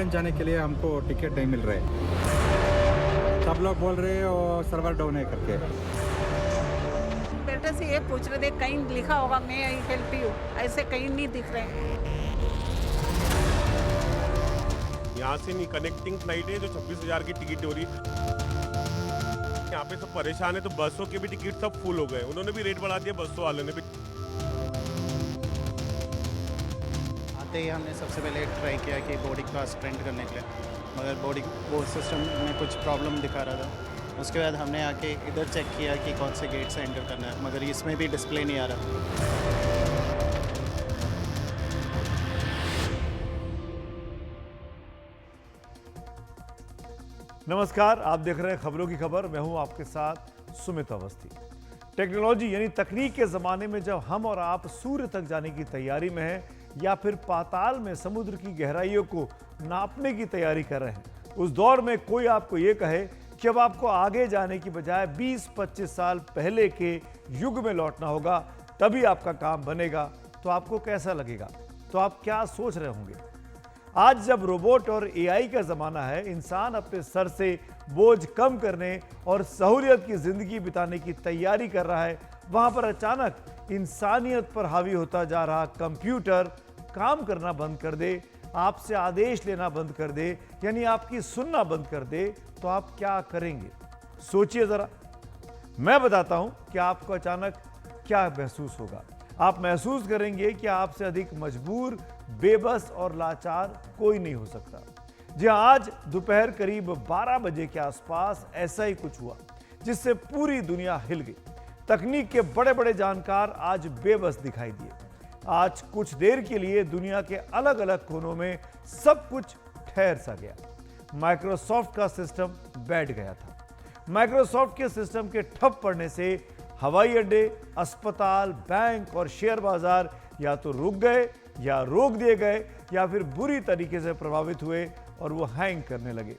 Britain जाने के लिए हमको टिकट नहीं मिल रहे। सब लोग बोल रहे हैं वो सर्वर डाउन है करके। बेटे से ये पूछ रहे थे कहीं लिखा होगा मैं आई हेल्प यू, ऐसे कहीं नहीं दिख रहे हैं। यहाँ से नहीं कनेक्टिंग फ्लाइट है जो 26,000 की टिकट हो रही है। यहाँ पे सब परेशान है तो बसों के भी टिकट सब फुल हो गए, उन्होंने भी रेट बढ़ा दिया बसों वालों ने भी। आते ही हमने सबसे पहले ट्राई किया कि बोर्डिंग पास प्रिंट करने के लिए, मगर बोर्डिंग वो सिस्टम में कुछ प्रॉब्लम दिखा रहा था। उसके बाद हमने आके इधर चेक किया कि कौन से गेट से एंटर करना है, मगर इसमें भी डिस्प्ले नहीं आ रहा। नमस्कार, आप देख रहे हैं खबरों की खबर। मैं हूं आपके साथ सुमित अवस्थी। टेक्नोलॉजी यानी तकनीक के ज़माने में जब हम और आप सूर्य तक जाने की तैयारी में हैं या फिर पाताल में समुद्र की गहराइयों को नापने की तैयारी कर रहे हैं, उस दौर में कोई आपको ये कहे कि अब आपको आगे जाने की बजाय 20-25 साल पहले के युग में लौटना होगा तभी आपका काम बनेगा, तो आपको कैसा लगेगा? तो आप क्या सोच रहे होंगे? आज जब रोबोट और एआई का ज़माना है, इंसान अपने सर से बोझ कम करने और सहूलियत की ज़िंदगी बिताने की तैयारी कर रहा है, वहाँ पर अचानक इंसानियत पर हावी होता जा रहा कंप्यूटर काम करना बंद कर दे, आपसे आदेश लेना बंद कर दे, यानी आपकी सुनना बंद कर दे, तो आप क्या करेंगे? सोचिए ज़रा। मैं बताता हूँ कि आपको अचानक क्या महसूस होगा। आप महसूस करेंगे कि आपसे अधिक मजबूर, बेबस और लाचार कोई नहीं हो सकता। जी हाँ, आज दोपहर करीब 12 बजे के आसपास ऐसा ही कुछ हुआ जिससे पूरी दुनिया हिल गई। तकनीक के बड़े बड़े जानकार आज बेबस दिखाई दिए। आज कुछ देर के लिए दुनिया के अलग अलग कोनों में सब कुछ ठहर सा गया। माइक्रोसॉफ्ट का सिस्टम बैठ गया था। माइक्रोसॉफ्ट के सिस्टम के ठप पड़ने से हवाई अड्डे, अस्पताल, बैंक और शेयर बाजार या तो रुक गए या रोक दिए गए या फिर बुरी तरीके से प्रभावित हुए और वो हैंग करने लगे।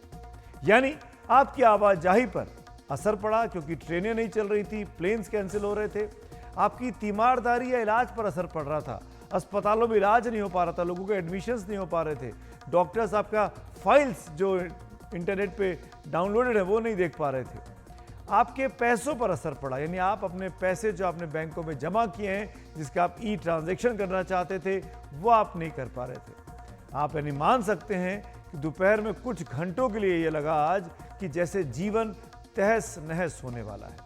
यानी आपकी आवाजाही पर असर पड़ा क्योंकि ट्रेनें नहीं चल रही थी, प्लेन्स कैंसिल हो रहे थे। आपकी तीमारदारी या इलाज पर असर पड़ रहा था। अस्पतालों में इलाज नहीं हो पा रहा था, लोगों के एडमिशन्स नहीं हो पा रहे थे। डॉक्टर्स आपका फाइल्स जो इंटरनेट पे डाउनलोडेड है वो नहीं देख पा रहे थे। आपके पैसों पर असर पड़ा, यानी आप अपने पैसे जो आपने बैंकों में जमा किए हैं, जिसका आप ई ट्रांजैक्शन करना चाहते थे, वो आप नहीं कर पा रहे थे। आप यानी मान सकते हैं कि दोपहर में कुछ घंटों के लिए ये लगा आज कि जैसे जीवन तहस नहस होने वाला है।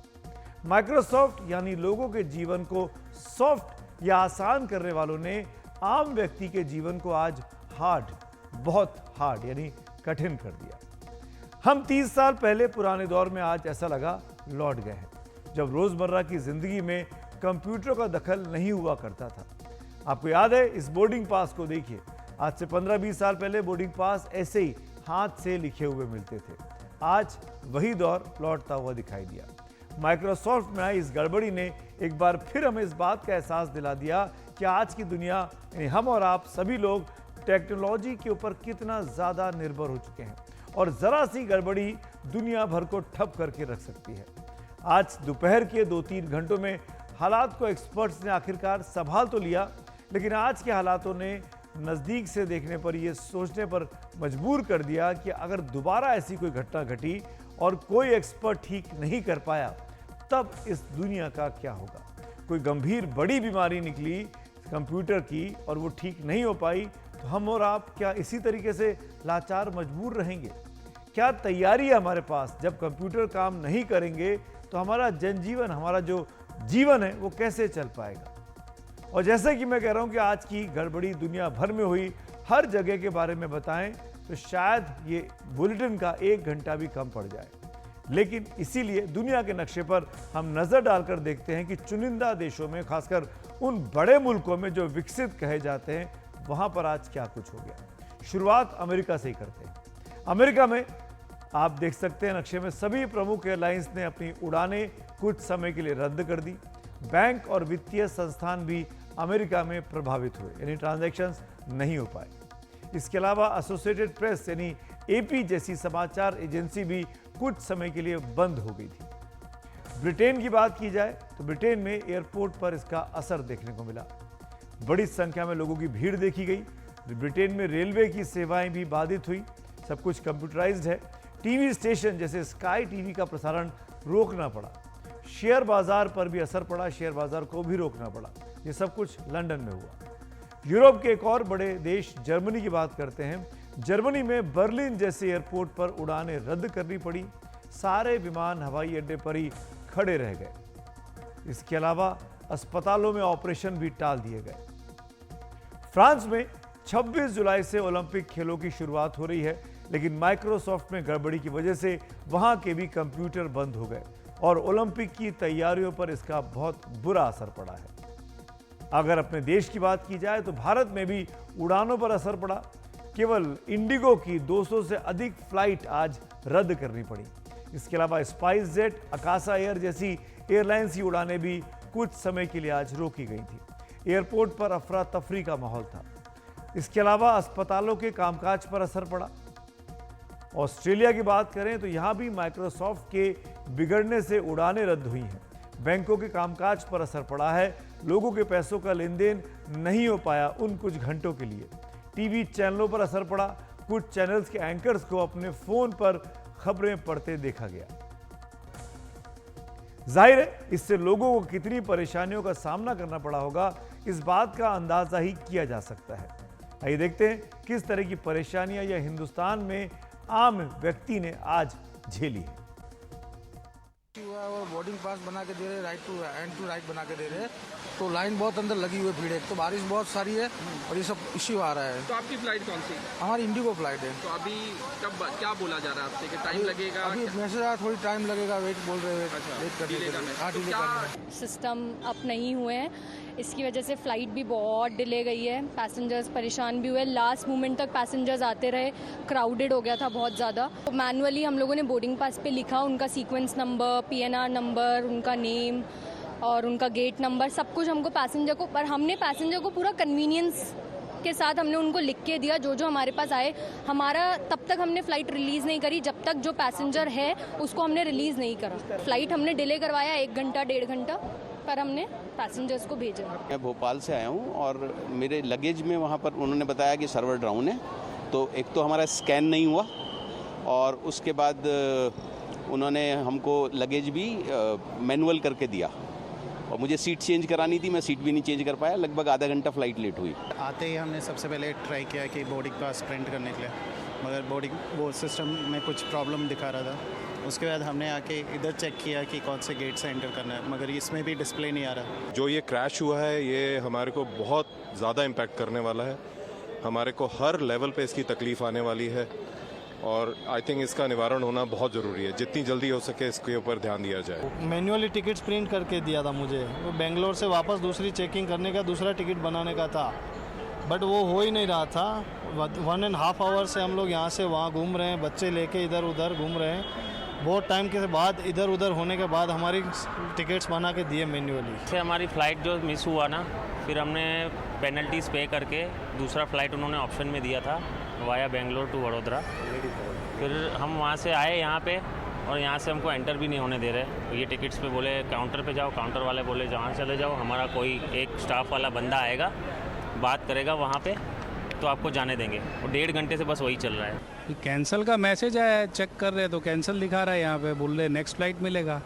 माइक्रोसॉफ्ट यानी लोगों के जीवन को सॉफ्ट या आसान करने वालों ने आम व्यक्ति के जीवन को आज हार्ड, बहुत हार्ड यानी कठिन कर दिया। हम 30 साल पहले पुराने दौर में आज ऐसा लगा लौट गए हैं, जब रोजमर्रा की जिंदगी में कंप्यूटरों का दखल नहीं हुआ करता था। आपको याद है, इस बोर्डिंग पास को देखिए। आज से 15-20 साल पहले बोर्डिंग पास ऐसे ही हाथ से लिखे हुए मिलते थे। आज वही दौर लौटता हुआ दिखाई दिया। माइक्रोसॉफ्ट में आई इस गड़बड़ी ने एक बार फिर हमें इस बात का एहसास दिला दिया कि आज की दुनिया यानी हम और आप सभी लोग टेक्नोलॉजी के ऊपर कितना ज़्यादा निर्भर हो चुके हैं और ज़रा सी गड़बड़ी दुनिया भर को ठप करके रख सकती है। आज दोपहर के 2-3 घंटों में हालात को एक्सपर्ट्स ने आखिरकार संभाल तो लिया, लेकिन आज के हालातों ने नज़दीक से देखने पर यह सोचने पर मजबूर कर दिया कि अगर दोबारा ऐसी कोई घटना घटी और कोई एक्सपर्ट ठीक नहीं कर पाया, तब इस दुनिया का क्या होगा। कोई गंभीर बड़ी बीमारी निकली कंप्यूटर की और वो ठीक नहीं हो पाई, तो हम और आप क्या इसी तरीके से लाचार मजबूर रहेंगे? क्या तैयारी है हमारे पास? जब कंप्यूटर काम नहीं करेंगे तो हमारा जनजीवन, हमारा जो जीवन है वो कैसे चल पाएगा? और जैसे कि मैं कह रहा हूं कि आज की गड़बड़ी दुनिया भर में हुई, हर जगह के बारे में बताएं तो शायद ये बुलेटिन का 1 घंटा भी कम पड़ जाए। लेकिन इसीलिए दुनिया के नक्शे पर हम नज़र डालकर देखते हैं कि चुनिंदा देशों में, खासकर उन बड़े मुल्कों में जो विकसित कहे जाते हैं, वहाँ पर आज क्या कुछ हो गया। शुरुआत अमेरिका से ही करते हैं। अमेरिका में आप देख सकते हैं नक्शे में सभी प्रमुख एयरलाइंस ने अपनी उड़ानें कुछ समय के लिए रद्द कर दी। बैंक और वित्तीय संस्थान भी अमेरिका में प्रभावित हुए, यानी ट्रांजैक्शंस नहीं हो पाए। इसके अलावा एसोसिएटेड प्रेस यानी एपी जैसी समाचार एजेंसी भी कुछ समय के लिए बंद हो गई थी। ब्रिटेन की बात की जाए तो ब्रिटेन में एयरपोर्ट पर इसका असर देखने को मिला। बड़ी संख्या में लोगों की भीड़ देखी गई। ब्रिटेन में रेलवे की सेवाएं भी बाधित हुई, सब कुछ कंप्यूटराइज्ड है। टीवी स्टेशन जैसे स्काई टीवी का प्रसारण रोकना पड़ा। शेयर बाजार पर भी असर पड़ा, शेयर बाजार को भी रोकना पड़ा। ये सब कुछ लंदन में हुआ। यूरोप के एक और बड़े देश जर्मनी की बात करते हैं। जर्मनी में बर्लिन जैसे एयरपोर्ट पर उड़ानें रद्द करनी पड़ी। सारे विमान हवाई अड्डे पर ही खड़े रह गए। इसके अलावा अस्पतालों में ऑपरेशन भी टाल दिए गए। फ्रांस में 26 जुलाई से ओलंपिक खेलों की शुरुआत हो रही है, लेकिन माइक्रोसॉफ्ट में गड़बड़ी की वजह से वहां के भी कंप्यूटर बंद हो गए और ओलंपिक की तैयारियों पर इसका बहुत बुरा असर पड़ा है। अगर अपने देश की बात की जाए तो भारत में भी उड़ानों पर असर पड़ा। केवल इंडिगो की 200 से अधिक फ्लाइट आज रद्द करनी पड़ी। इसके अलावा स्पाइस जेट, अकासा एयर जैसी एयरलाइंस की उड़ानें भी कुछ समय के लिए आज रोकी गई थी। एयरपोर्ट पर अफरा तफरी का माहौल था। इसके अलावा अस्पतालों के कामकाज पर असर पड़ा। ऑस्ट्रेलिया की बात करें तो यहां भी माइक्रोसॉफ्ट के बिगड़ने से उड़ानें रद्द हुई हैं। बैंकों के कामकाज पर असर पड़ा है। लोगों के पैसों का लेन देन नहीं हो पाया उन कुछ घंटों के लिए। टीवी चैनलों पर असर पड़ा। कुछ चैनल्स के एंकर्स को अपने फोन पर खबरें पढ़ते देखा गया। जाहिर है इससे लोगों को कितनी परेशानियों का सामना करना पड़ा होगा, इस बात का अंदाजा ही किया जा सकता है। आइए देखते हैं किस तरह की परेशानियां यह हिंदुस्तान में आम व्यक्ति ने आज झेली है। और बोर्डिंग पास बना के दे रहे, right to end to right बना के दे रहे, तो लाइन बहुत अंदर लगी हुई है, भीड़ है। तो बारिश बहुत सारी है और ये सब इश्यू आ रहा है। तो आपकी फ्लाइट कौन सी? हमारी इंडिगो फ्लाइट है। तो अभी कब क्या बोला जा रहा है आपसे कि टाइम लगेगा? अभी मैसेज आया थोड़ी टाइम लगेगा, वेट बोल रहे हैं। अच्छा, वेट करने डिले के लिए। करना है। हाँ, तो डिले क्या करना है। सिस्टम अप नहीं हुए हैं, इसकी वजह से फ़्लाइट भी बहुत डिले गई है। पैसेंजर्स परेशान भी हुए। लास्ट मोमेंट तक पैसेंजर्स आते रहे, क्राउडेड हो गया था बहुत ज़्यादा। तो मैनुअली हम लोगों ने बोर्डिंग पास पे लिखा उनका सीक्वेंस नंबर, PNR नंबर, उनका नेम और उनका गेट नंबर, सब कुछ हमको पैसेंजर को, पर हमने पैसेंजर को पूरा कन्वीनियंस के साथ हमने उनको लिख के दिया जो जो हमारे पास आए। हमारा तब तक हमने फ़्लाइट रिलीज़ नहीं करी जब तक जो पैसेंजर है उसको हमने रिलीज़ नहीं करा। फ़्लाइट हमने डिले करवाया 1 घंटा 1.5 घंटा, पर हमने पैसेंजर्स को भेजा। मैं भोपाल से आया हूँ और मेरे लगेज में वहाँ पर उन्होंने बताया कि सर्वर डाउन है। तो एक तो हमारा स्कैन नहीं हुआ और उसके बाद उन्होंने हमको लगेज भी मैनुअल करके दिया और मुझे सीट चेंज करानी थी, मैं सीट भी नहीं चेंज कर पाया। लगभग आधा घंटा फ्लाइट लेट हुई। आते ही हमने सबसे पहले ट्राई किया कि बोर्डिंग पास प्रिंट करने के लिए, मगर बोर्डिंग वो सिस्टम में कुछ प्रॉब्लम दिखा रहा था। उसके बाद हमने आके इधर चेक किया कि कौन से गेट से एंटर करना है, मगर इसमें भी डिस्प्ले नहीं आ रहा। जो ये क्रैश हुआ है ये हमारे को बहुत ज़्यादा इम्पैक्ट करने वाला है। हमारे को हर लेवल पे इसकी तकलीफ़ आने वाली है और आई थिंक इसका निवारण होना बहुत ज़रूरी है। जितनी जल्दी हो सके इसके ऊपर ध्यान दिया जाए। मैन्युअली टिकट्स प्रिंट करके दिया था मुझे, वो बेंगलोर से वापस दूसरी चेकिंग करने का, दूसरा टिकट बनाने का था, बट वो हो ही नहीं रहा था। 1.5 आवर से हम लोग यहाँ से वहाँ घूम रहे हैं, बच्चे लेके इधर उधर घूम रहे हैं। बहुत टाइम के बाद इधर उधर होने के बाद हमारी टिकट्स बना के दिए मैन्युअली। से हमारी फ़्लाइट जो मिस हुआ ना, फिर हमने पेनल्टीज़ पे करके दूसरा फ़्लाइट उन्होंने ऑप्शन में दिया था वाया बेंगलोर टू वडोदरा। फिर हम वहाँ से आए यहाँ पे और यहाँ से हमको एंटर भी नहीं होने दे रहे। ये टिकट्स पे बोले काउंटर पे जाओ, काउंटर वाले बोले जहाँ चले जाओ, हमारा कोई एक स्टाफ वाला बंदा आएगा, बात करेगा वहाँ पे, तो आपको जाने देंगे। और 1.5 घंटे से बस वही चल रहा है। कैंसिल का मैसेज आया है, चेक कर रहे हैं तो कैंसिल दिखा रहा है यहाँ पे, बोल रहे नेक्स्ट फ्लाइट मिलेगा।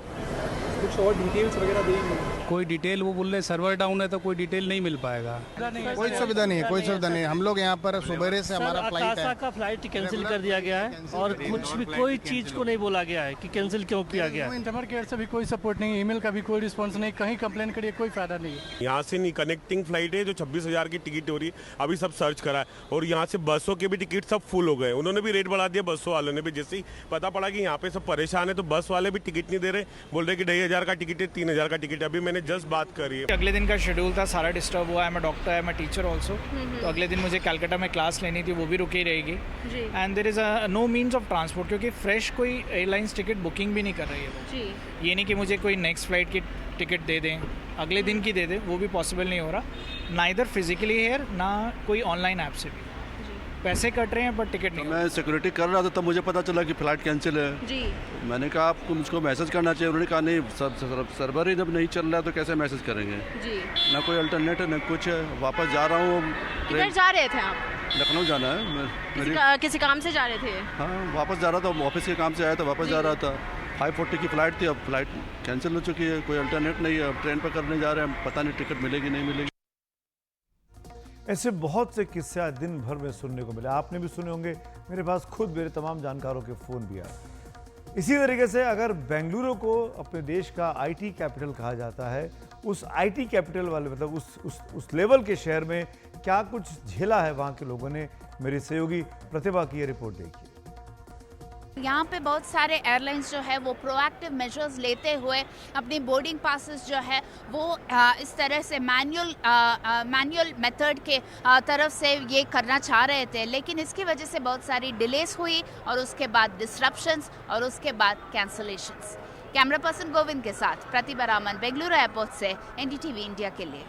कुछ और डिटेल्स वगैरह देंगे? कोई डिटेल, वो बोल रहे सर्वर डाउन है तो कोई डिटेल नहीं मिल पाएगा। कोई सुविधा नहीं है, कोई सुविधा नहीं है। हम लोग यहाँ पर सुबह से हमारा फ्लाइट है, का फ्लाइट कैंसिल कर दिया गया है और कुछ भी कोई चीज़ को नहीं बोला गया है कि कैंसिल क्यों किया गया है। कस्टमर केयर से भी कोई सपोर्ट नहीं, ईमेल का भी कोई रिस्पॉन्स नहीं, कहीं कंप्लेन करिए कोई फायदा नहीं है। यहाँ से नहीं, कनेक्टिंग फ्लाइट है जो 26,000 की टिकट हो रही है, अभी सब सर्च करा है और यहाँ से बसों के भी टिकट सब फुल हो गए। उन्होंने भी रेट बढ़ा दिया बसों वालों ने भी। जैसे ही पता पड़ा कि यहाँ पे सब परेशान है तो बस वाले भी टिकट नहीं दे रहे, बोल रहे कि 2,500 का टिकट है, 3,000 का टिकट है। अभी मैंने जस्ट बात करी है। अगले दिन का शेड्यूल था, सारा डिस्टर्ब हुआ है। मैं डॉक्टर है, मैं टीचर ऑल्सो, तो अगले दिन मुझे कलकत्ता में क्लास लेनी थी, वो भी रुकी रहेगी। And there is no means of transport, क्योंकि फ्रेश कोई एयरलाइंस टिकट बुकिंग भी नहीं कर रही है वो। ये नहीं कि मुझे कोई नेक्स्ट फ्लाइट की टिकट दे दें, अगले दिन की दे दें, वो भी पॉसिबल नहीं हो रहा। ना इधर फिजिकली हेयर, ना कोई ऑनलाइन ऐप से भी पैसे कट रहे हैं पर टिकट नहीं। मैं सिक्योरिटी कर रहा था तब मुझे पता चला कि फ़्लाइट कैंसिल है जी। मैंने कहा आपको मुझको मैसेज करना चाहिए, उन्होंने कहा नहीं सर्वर ही जब नहीं चल रहा है तो कैसे मैसेज करेंगे जी। ना कोई अल्टरनेट है ना कुछ है। वापस जा रहा हूँ। किधर जा रहे थे आप? लखनऊ जाना है। किसी काम से जा रहे थे? हाँ, वापस जा रहा था, ऑफिस के काम से आया था, वापस जा रहा था। 5:40 की फ़्लाइट थी, अब फ्लाइट कैंसिल हो चुकी है, कोई अल्टरनेट नहीं है, अब ट्रेन पकड़ने जा रहे हैं, पता नहीं टिकट मिलेगी नहीं मिलेगी। ऐसे बहुत से किस्से आज दिन भर में सुनने को मिले, आपने भी सुने होंगे, मेरे पास खुद मेरे तमाम जानकारों के फ़ोन भी आए। इसी तरीके से अगर बेंगलुरु को अपने देश का आईटी कैपिटल कहा जाता है, उस आईटी कैपिटल वाले मतलब उस लेवल के शहर में क्या कुछ झेला है वहाँ के लोगों ने, मेरी सहयोगी प्रतिभा की ये रिपोर्ट देखिए। यहाँ पे बहुत सारे एयरलाइंस जो है वो प्रोएक्टिव मेजर्स लेते हुए अपनी बोर्डिंग पासेस जो है वो इस तरह से मैनुअल मेथड के तरफ से ये करना चाह रहे थे, लेकिन इसकी वजह से बहुत सारी डिलेस हुई और उसके बाद डिसरप्शंस और उसके बाद कैंसलेशंस। कैमरा पर्सन गोविंद के साथ प्रतिभा रामन, बेंगलुरु एयरपोर्ट से एनडीटीवी इंडिया के लिए।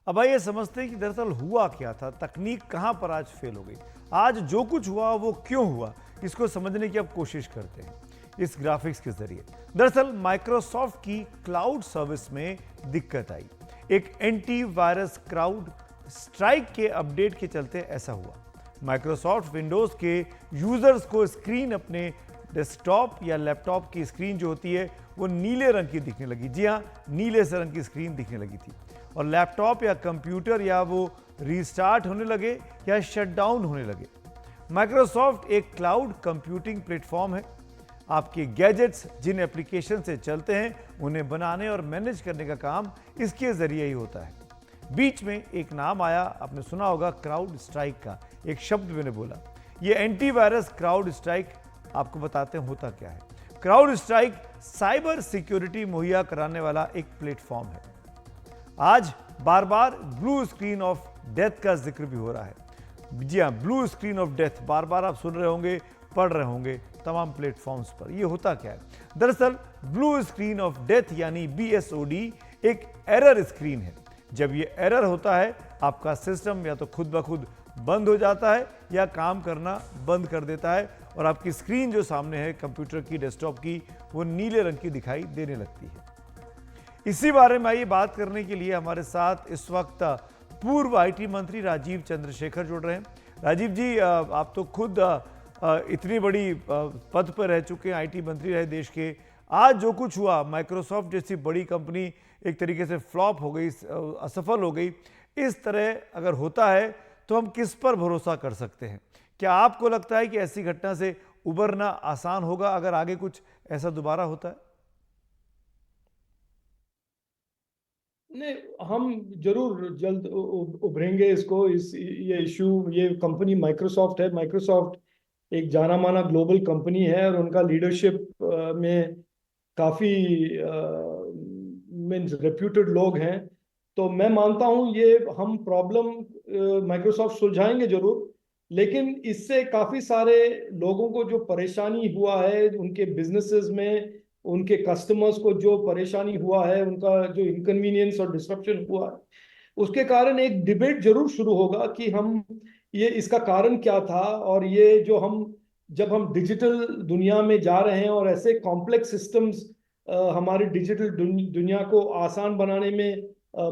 अब आइए समझते हैं कि दरअसल हुआ क्या था, तकनीक कहां पर आज फेल हो गई, आज जो कुछ हुआ वो क्यों हुआ, इसको समझने की अब कोशिश करते हैं इस ग्राफिक्स के जरिए। दरअसल माइक्रोसॉफ्ट की क्लाउड सर्विस में दिक्कत आई, एक एंटी वायरस क्राउड स्ट्राइक के अपडेट के चलते ऐसा हुआ। माइक्रोसॉफ्ट विंडोज के यूजर्स को स्क्रीन अपने डेस्कटॉप या लैपटॉप की स्क्रीन जो होती है वो नीले रंग की दिखने लगी। जी हाँ, नीले से रंग की स्क्रीन दिखने लगी थी और लैपटॉप या कंप्यूटर या वो रीस्टार्ट होने लगे या शटडाउन होने लगे। माइक्रोसॉफ्ट एक क्लाउड कंप्यूटिंग प्लेटफॉर्म है। आपके गैजेट्स जिन एप्लीकेशन से चलते हैं उन्हें बनाने और मैनेज करने का काम इसके जरिए ही होता है। बीच में एक नाम आया, आपने सुना होगा क्राउड स्ट्राइक का, एक शब्द मैंने बोला। ये एंटीवायरस क्राउड स्ट्राइक आपको बताते हैं होता क्या है। क्राउड स्ट्राइक साइबर सिक्योरिटी मुहैया कराने वाला एक प्लेटफॉर्म है। आज बार बार ब्लू स्क्रीन ऑफ डेथ का जिक्र भी हो रहा है। जी हाँ, ब्लू स्क्रीन ऑफ डेथ बार बार आप सुन रहे होंगे, पढ़ रहे होंगे तमाम प्लेटफॉर्म्स पर। ये होता क्या है? दरअसल ब्लू स्क्रीन ऑफ डेथ यानी BSOD एक एरर स्क्रीन है। जब ये एरर होता है आपका सिस्टम या तो खुद ब खुद बंद हो जाता है या काम करना बंद कर देता है और आपकी स्क्रीन जो सामने है कंप्यूटर की, डेस्कटॉप की, वो नीले रंग की दिखाई देने लगती है। इसी बारे में आइए बात करने के लिए हमारे साथ इस वक्त पूर्व आईटी मंत्री राजीव चंद्रशेखर जुड़ रहे हैं। राजीव जी, आप तो खुद इतनी बड़ी पद पर रह चुके हैं, आईटी मंत्री रहे देश के। आज जो कुछ हुआ, माइक्रोसॉफ्ट जैसी बड़ी कंपनी एक तरीके से फ्लॉप हो गई, असफल हो गई, इस तरह अगर होता है तो हम किस पर भरोसा कर सकते हैं? क्या आपको लगता है कि ऐसी घटना से उबरना आसान होगा अगर आगे कुछ ऐसा दोबारा होता है? नहीं, हम जरूर जल्द उभरेंगे ये इशू। ये कंपनी माइक्रोसॉफ्ट है। माइक्रोसॉफ्ट एक जाना माना ग्लोबल कंपनी है और उनका लीडरशिप में काफ़ी मीन्स रेप्यूटेड लोग हैं। तो मैं मानता हूं ये हम प्रॉब्लम माइक्रोसॉफ्ट सुलझाएंगे जरूर, लेकिन इससे काफ़ी सारे लोगों को जो परेशानी हुआ है, उनके बिजनेसेस में उनके कस्टमर्स को जो परेशानी हुआ है, उनका जो इनकन्वीनियंस और डिस्ट्रप्शन हुआ है, उसके कारण एक डिबेट जरूर शुरू होगा कि हम ये इसका कारण क्या था। और ये जो जब हम डिजिटल दुनिया में जा रहे हैं और ऐसे कॉम्प्लेक्स सिस्टम्स हमारी डिजिटल दुनिया को आसान बनाने में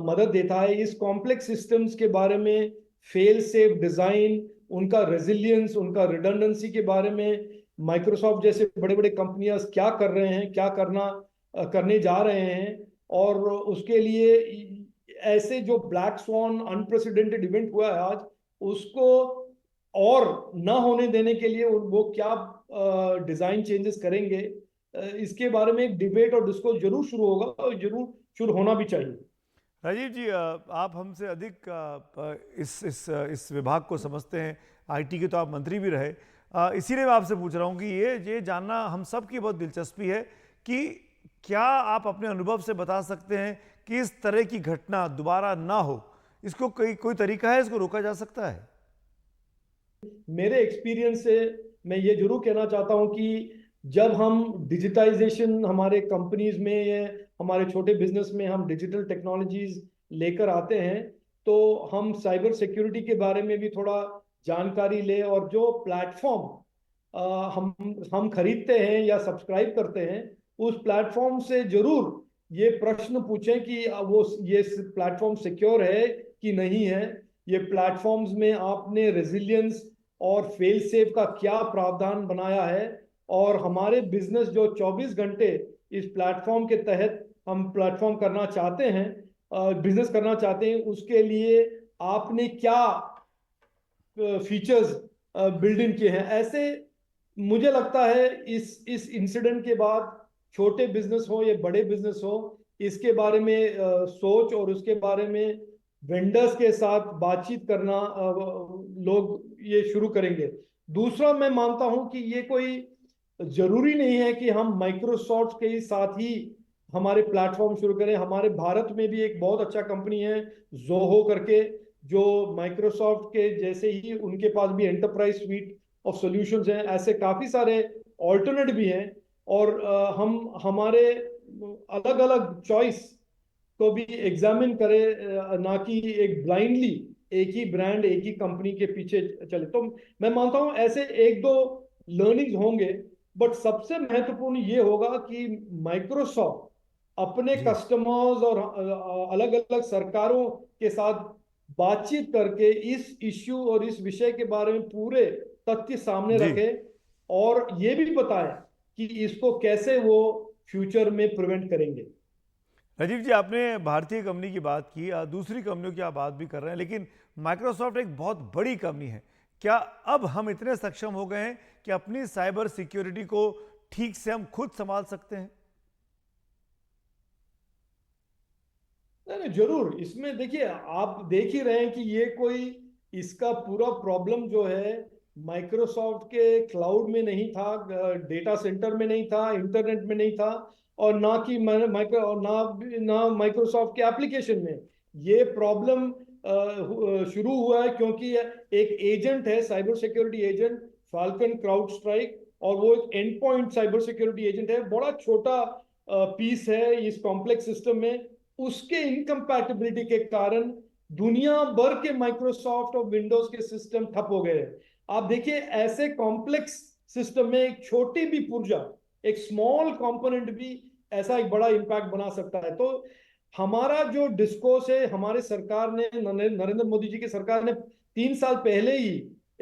मदद देता है, इस कॉम्प्लेक्स सिस्टम्स के बारे में, फेल सेफ डिज़ाइन, उनका रेजिलियंस, उनका रिडंडेंसी के बारे में माइक्रोसॉफ्ट जैसे बड़े बड़े कंपनियां क्या कर रहे हैं, क्या करने जा रहे हैं, और उसके लिए ऐसे जो ब्लैक स्वॉन अनप्रेसिडेंटेड इवेंट हुआ है आज, उसको और ना होने देने के लिए वो क्या डिजाइन चेंजेस करेंगे, इसके बारे में एक डिबेट और डिस्कोर्स जरूर शुरू होगा और जरूर शुरू होना भी चाहिए। राजीव जी, आप हमसे अधिक इस विभाग को समझते हैं, आईटी के तो आप मंत्री भी रहे, इसीलिए मैं आपसे पूछ रहा हूँ कि ये जानना हम सब की बहुत दिलचस्पी है कि क्या आप अपने अनुभव से बता सकते हैं कि इस तरह की घटना दोबारा ना हो, इसको कोई तरीका है, इसको रोका जा सकता है? मेरे एक्सपीरियंस से मैं ये जरूर कहना चाहता हूँ कि जब हम डिजिटाइजेशन हमारे कंपनीज में या हमारे छोटे बिजनेस में हम डिजिटल टेक्नोलॉजीज लेकर आते हैं, तो हम साइबर सिक्योरिटी के बारे में भी थोड़ा जानकारी ले, और जो प्लेटफॉर्म हम खरीदते हैं या सब्सक्राइब करते हैं, उस प्लेटफॉर्म से जरूर ये प्रश्न पूछें कि ये प्लेटफॉर्म सिक्योर है कि नहीं है। ये प्लेटफॉर्म्स में आपने रेजिलियंस और फेल सेफ का क्या प्रावधान बनाया है, और हमारे बिजनेस जो 24 घंटे इस प्लेटफॉर्म के तहत हम प्लेटफॉर्म करना चाहते हैं, बिजनेस करना चाहते हैं, उसके लिए आपने क्या फीचर्स बिल्ड इन किए हैं। ऐसे मुझे लगता है इस इंसिडेंट के बाद छोटे बिजनेस हो या बड़े बिजनेस हो, इसके बारे में सोच और उसके बारे में वेंडर्स के साथ बातचीत करना लोग ये शुरू करेंगे। दूसरा, मैं मानता हूं कि ये कोई जरूरी नहीं है कि हम माइक्रोसॉफ्ट के साथ ही हमारे प्लेटफॉर्म शुरू करें। हमारे भारत में भी एक बहुत अच्छा कंपनी है जोहो करके, जो माइक्रोसॉफ्ट के जैसे ही उनके पास भी एंटरप्राइज स्वीट ऑफ सॉल्यूशंस हैं। ऐसे काफी सारे ऑल्टरनेट भी हैं, और हम हमारे अलग अलग चॉइस को भी एग्जामिन करें, ना कि एक ब्लाइंडली एक ही ब्रांड एक ही कंपनी के पीछे चले। तो मैं मानता हूं ऐसे एक दो लर्निंग्स होंगे, बट सबसे महत्वपूर्ण ये होगा कि माइक्रोसॉफ्ट अपने कस्टमर्स और अलग अलग सरकारों के साथ बातचीत करके इस इश्यू और इस विषय के बारे में पूरे तथ्य सामने रखे, और ये भी बताए कि इसको कैसे वो फ्यूचर में प्रिवेंट करेंगे। राजीव जी, आपने भारतीय कंपनी की बात की, दूसरी कंपनियों की आप बात भी कर रहे हैं, लेकिन माइक्रोसॉफ्ट एक बहुत बड़ी कंपनी है। क्या अब हम इतने सक्षम हो गए हैं कि अपनी साइबर सिक्योरिटी को ठीक से हम खुद संभाल सकते हैं? नहीं, जरूर। इसमें देखिए, आप देख ही रहे हैं कि ये कोई इसका पूरा प्रॉब्लम जो है माइक्रोसॉफ्ट के क्लाउड में नहीं था, डेटा सेंटर में नहीं था, इंटरनेट में नहीं था, और ना कि ना माइक्रोसॉफ्ट के एप्लीकेशन में। ये प्रॉब्लम शुरू हुआ है क्योंकि एक एजेंट है, cyber security agent falcon crowd strike, और वो एक and point cyber security agent है। बड़ा छोटा पीस है इस कॉम्प्लेक्स सिस्टम में। उसके इनकम्पैटिबिलिटी के कारण दुनिया भर के माइक्रोसॉफ्ट और विंडोज के सिस्टम ठप हो गए। आप देखिए, ऐसे कॉम्प्लेक्स सिस्टम में एक छोटी भी पुर्जा, एक स्मॉल कंपोनेंट भी ऐसा एक बड़ा इंपैक्ट बना सकता है। तो हमारा जो डिस्कोर्स है, हमारे सरकार ने, नरेंद्र मोदी जी की सरकार ने 3 साल पहले ही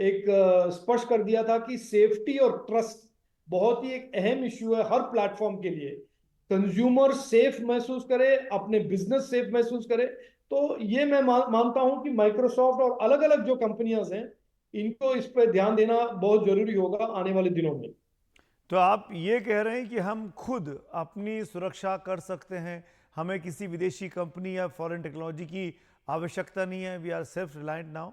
एक स्पष्ट कर दिया था कि सेफ्टी और ट्रस्ट बहुत ही एक अहम इश्यू है हर प्लेटफॉर्म के लिए। कंज्यूमर सेफ महसूस करे, अपने बिजनेस सेफ महसूस करे। तो ये मैं मानता हूं कि माइक्रोसॉफ्ट और अलग अलग जो कंपनियां हैं, इनको इस पर ध्यान देना बहुत जरूरी होगा आने वाले दिनों में। तो आप ये कह रहे हैं कि हम खुद अपनी सुरक्षा कर सकते हैं, हमें किसी विदेशी कंपनी या फॉरेन टेक्नोलॉजी की आवश्यकता नहीं है, we are self reliant now?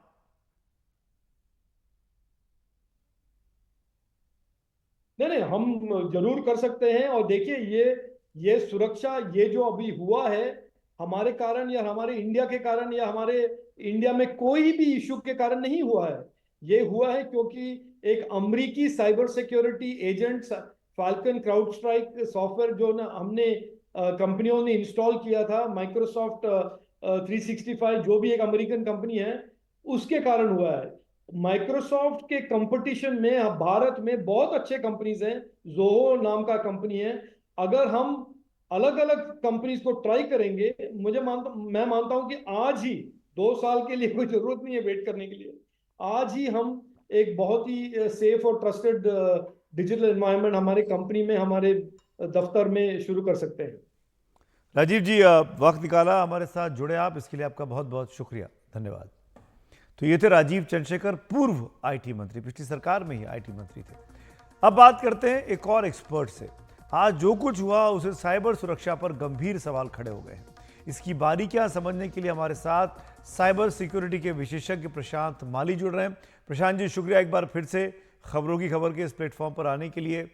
नहीं, हम जरूर कर सकते हैं। और देखिए, ये सुरक्षा, ये जो अभी हुआ है हमारे कारण या हमारे इंडिया के कारण या हमारे इंडिया में कोई भी इशू के कारण नहीं हुआ है। ये हुआ है क्योंकि एक अमेरिकी cyber security agent falcon crowd strike software जो हमने कंपनियों ने इंस्टॉल किया था, माइक्रोसॉफ्ट 365 जो भी एक अमेरिकन कंपनी है, उसके कारण हुआ है। माइक्रोसॉफ्ट के कंपटीशन में भारत में बहुत अच्छे कंपनीज हैं, जोहो नाम का कंपनी है। अगर हम अलग अलग कंपनीज को ट्राई करेंगे, मैं मानता हूं कि आज ही, 2 साल के लिए कोई जरूरत नहीं है वेट करने के लिए, आज ही हम एक बहुत ही सेफ और ट्रस्टेड डिजिटल एनवायरनमेंट हमारे कंपनी में, हमारे दफ्तर में शुरू कर सकते हैं। राजीव जी, वक्त निकाला, हमारे साथ जुड़े आप, इसके लिए आपका बहुत बहुत शुक्रिया, धन्यवाद। तो ये थे राजीव चंद्रशेखर, पूर्व आईटी मंत्री, पिछली सरकार में ही आईटी मंत्री थे। अब बात करते हैं एक और एक्सपर्ट से। आज जो कुछ हुआ उसे साइबर सुरक्षा पर गंभीर सवाल खड़े हो गए हैं। इसकी बारीकियां समझने के लिए हमारे साथ साइबर सिक्योरिटी के विशेषज्ञ प्रशांत माली जुड़ रहे हैं। प्रशांत जी, शुक्रिया एक बार फिर से खबरों की खबर के इस प्लेटफॉर्म पर आने के लिए।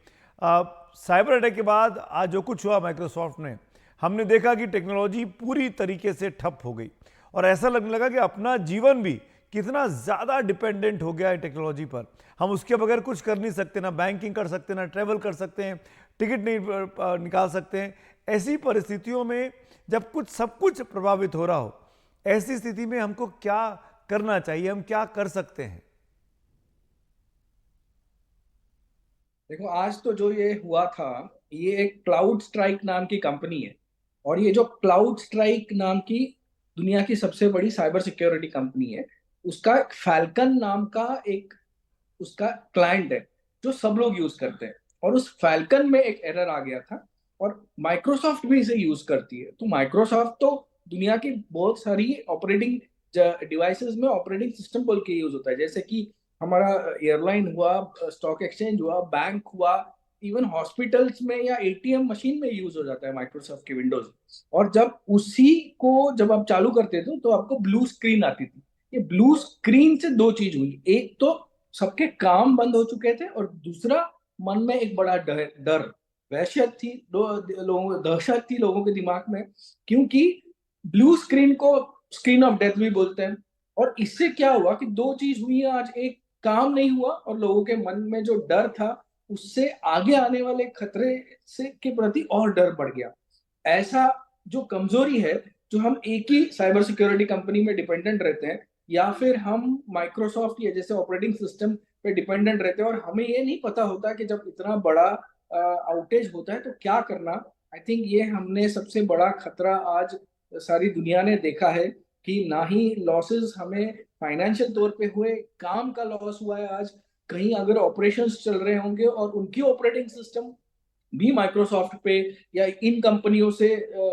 साइबर अटैक के बाद आज जो कुछ हुआ माइक्रोसॉफ्ट में, हमने देखा कि टेक्नोलॉजी पूरी तरीके से ठप हो गई, और ऐसा लगने लगा कि अपना जीवन भी कितना ज़्यादा डिपेंडेंट हो गया है टेक्नोलॉजी पर। हम उसके बगैर कुछ कर नहीं सकते, ना बैंकिंग कर सकते, ना ट्रैवल कर सकते हैं, टिकट नहीं निकाल सकते हैं। ऐसी परिस्थितियों में जब सब कुछ प्रभावित हो रहा हो, ऐसी स्थिति में हमको क्या करना चाहिए, हम क्या कर सकते हैं? देखो, आज तो जो ये हुआ था, ये एक क्लाउड स्ट्राइक नाम की कंपनी है, और ये जो क्लाउड स्ट्राइक नाम की दुनिया की सबसे बड़ी साइबर सिक्योरिटी कंपनी है, उसका फैल्कन नाम का एक उसका क्लाइंट है जो सब लोग यूज करते हैं, और उस फैल्कन में एक एरर आ गया था, और माइक्रोसॉफ्ट भी इसे यूज करती है। तो माइक्रोसॉफ्ट तो दुनिया की बहुत सारी ऑपरेटिंग डिवाइसेस में ऑपरेटिंग सिस्टम बोल के यूज होता है, जैसे कि हमारा एयरलाइन हुआ, स्टॉक एक्सचेंज हुआ, बैंक हुआ, इवन हॉस्पिटल्स में या एटीएम मशीन में यूज हो जाता है माइक्रोसॉफ्ट के विंडोज। और जब उसी को जब आप चालू करते थे तो आपको ब्लू स्क्रीन आती थी। ये ब्लू स्क्रीन से दो चीज हुई, एक तो सबके काम बंद हो चुके थे, और दूसरा मन में एक बड़ा डर वहशत थी, दहशत थी लोगों के दिमाग में, क्योंकि ब्लू स्क्रीन को स्क्रीन ऑफ डेथ भी बोलते हैं। और इससे क्या हुआ कि दो चीज हुई है आज, एक काम नहीं हुआ और लोगों के मन में जो डर था उससे आगे आने वाले खतरे से के प्रति और डर बढ़ गया। ऐसा जो कमजोरी है, जो हम एक ही साइबर सिक्योरिटी कंपनी में डिपेंडेंट रहते हैं, या फिर हम माइक्रोसॉफ्ट या जैसे ऑपरेटिंग सिस्टम पे डिपेंडेंट रहते हैं और हमें ये नहीं पता होता कि जब इतना बड़ा आउटेज होता है तो क्या करना। आई थिंक ये हमने सबसे बड़ा खतरा आज सारी दुनिया ने देखा है कि ना ही लॉसेस हमें फाइनेंशियल तौर पे हुए, काम का लॉस हुआ है आज। कहीं अगर ऑपरेशंस चल रहे होंगे और उनकी ऑपरेटिंग सिस्टम भी माइक्रोसॉफ्ट पे या इन कंपनियों से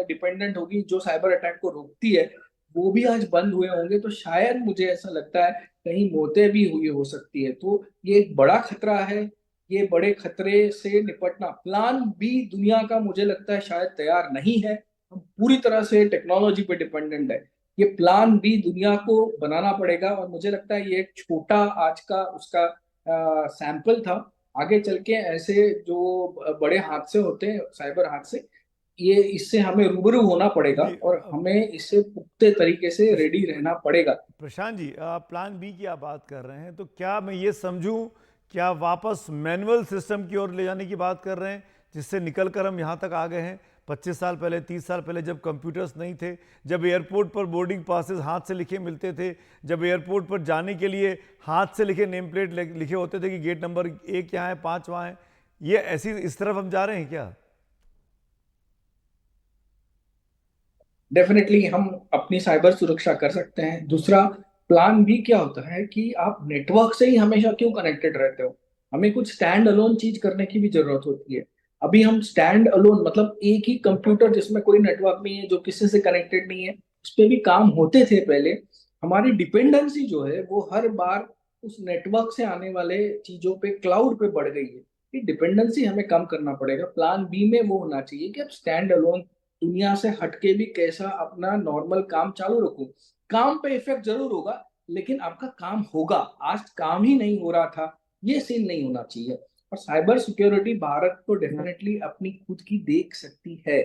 डिपेंडेंट होगी जो साइबर अटैक को रोकती है, वो भी आज बंद हुए होंगे, तो शायद मुझे ऐसा लगता है कहीं मौतें भी हुई हो सकती है। तो ये एक बड़ा खतरा है। ये बड़े खतरे से निपटना, प्लान बी दुनिया का मुझे लगता है शायद तैयार नहीं है। हम पूरी तरह से टेक्नोलॉजी पे डिपेंडेंट है। ये प्लान बी दुनिया को बनाना पड़ेगा, और मुझे लगता है ये एक छोटा आज का उसका सैंपल था। आगे चल के ऐसे जो बड़े हादसे होते हैं, साइबर हादसे, ये इससे हमें रूबरू होना पड़ेगा और हमें इससे पुख्ते तरीके से रेडी रहना पड़ेगा। प्रशांत जी, प्लान बी की आप बात कर रहे हैं, तो क्या मैं ये समझूं कि आप वापस मैनुअल सिस्टम की ओर ले जाने की बात कर रहे हैं, जिससे निकल कर हम यहाँ तक आ गए हैं? 25 साल पहले, 30 साल पहले जब कंप्यूटर्स नहीं थे, जब एयरपोर्ट पर बोर्डिंग पासेस हाथ से लिखे मिलते थे, जब एयरपोर्ट पर जाने के लिए हाथ से लिखे नेम प्लेट लिखे होते थे कि गेट नंबर 1 यहाँ है, 5 वहाँ है, ये ऐसी इस तरफ हम जा रहे हैं क्या? डेफिनेटली हम अपनी साइबर सुरक्षा कर सकते हैं। दूसरा, प्लान बी क्या होता है कि आप नेटवर्क से ही हमेशा क्यों कनेक्टेड रहते हो? हमें कुछ स्टैंड अलोन चीज करने की भी जरूरत होती है। अभी हम स्टैंड अलोन मतलब एक ही कंप्यूटर जिसमें कोई नेटवर्क नहीं है, जो किसी से कनेक्टेड नहीं है, उस पर भी काम होते थे पहले। हमारी डिपेंडेंसी जो है वो हर बार उस नेटवर्क से आने वाले चीजों पे, क्लाउड पे बढ़ गई है। ये डिपेंडेंसी हमें कम करना पड़ेगा। प्लान बी में वो होना चाहिए कि आप स्टैंड अलोन दुनिया से हटके भी कैसा अपना नॉर्मल काम चालू रखो। काम पे इफेक्ट जरूर होगा, लेकिन आपका काम होगा। आज काम ही नहीं हो रहा था, ये सीन नहीं होना चाहिए। और साइबर सिक्योरिटी भारत तो डेफिनेटली अपनी खुद की देख सकती है।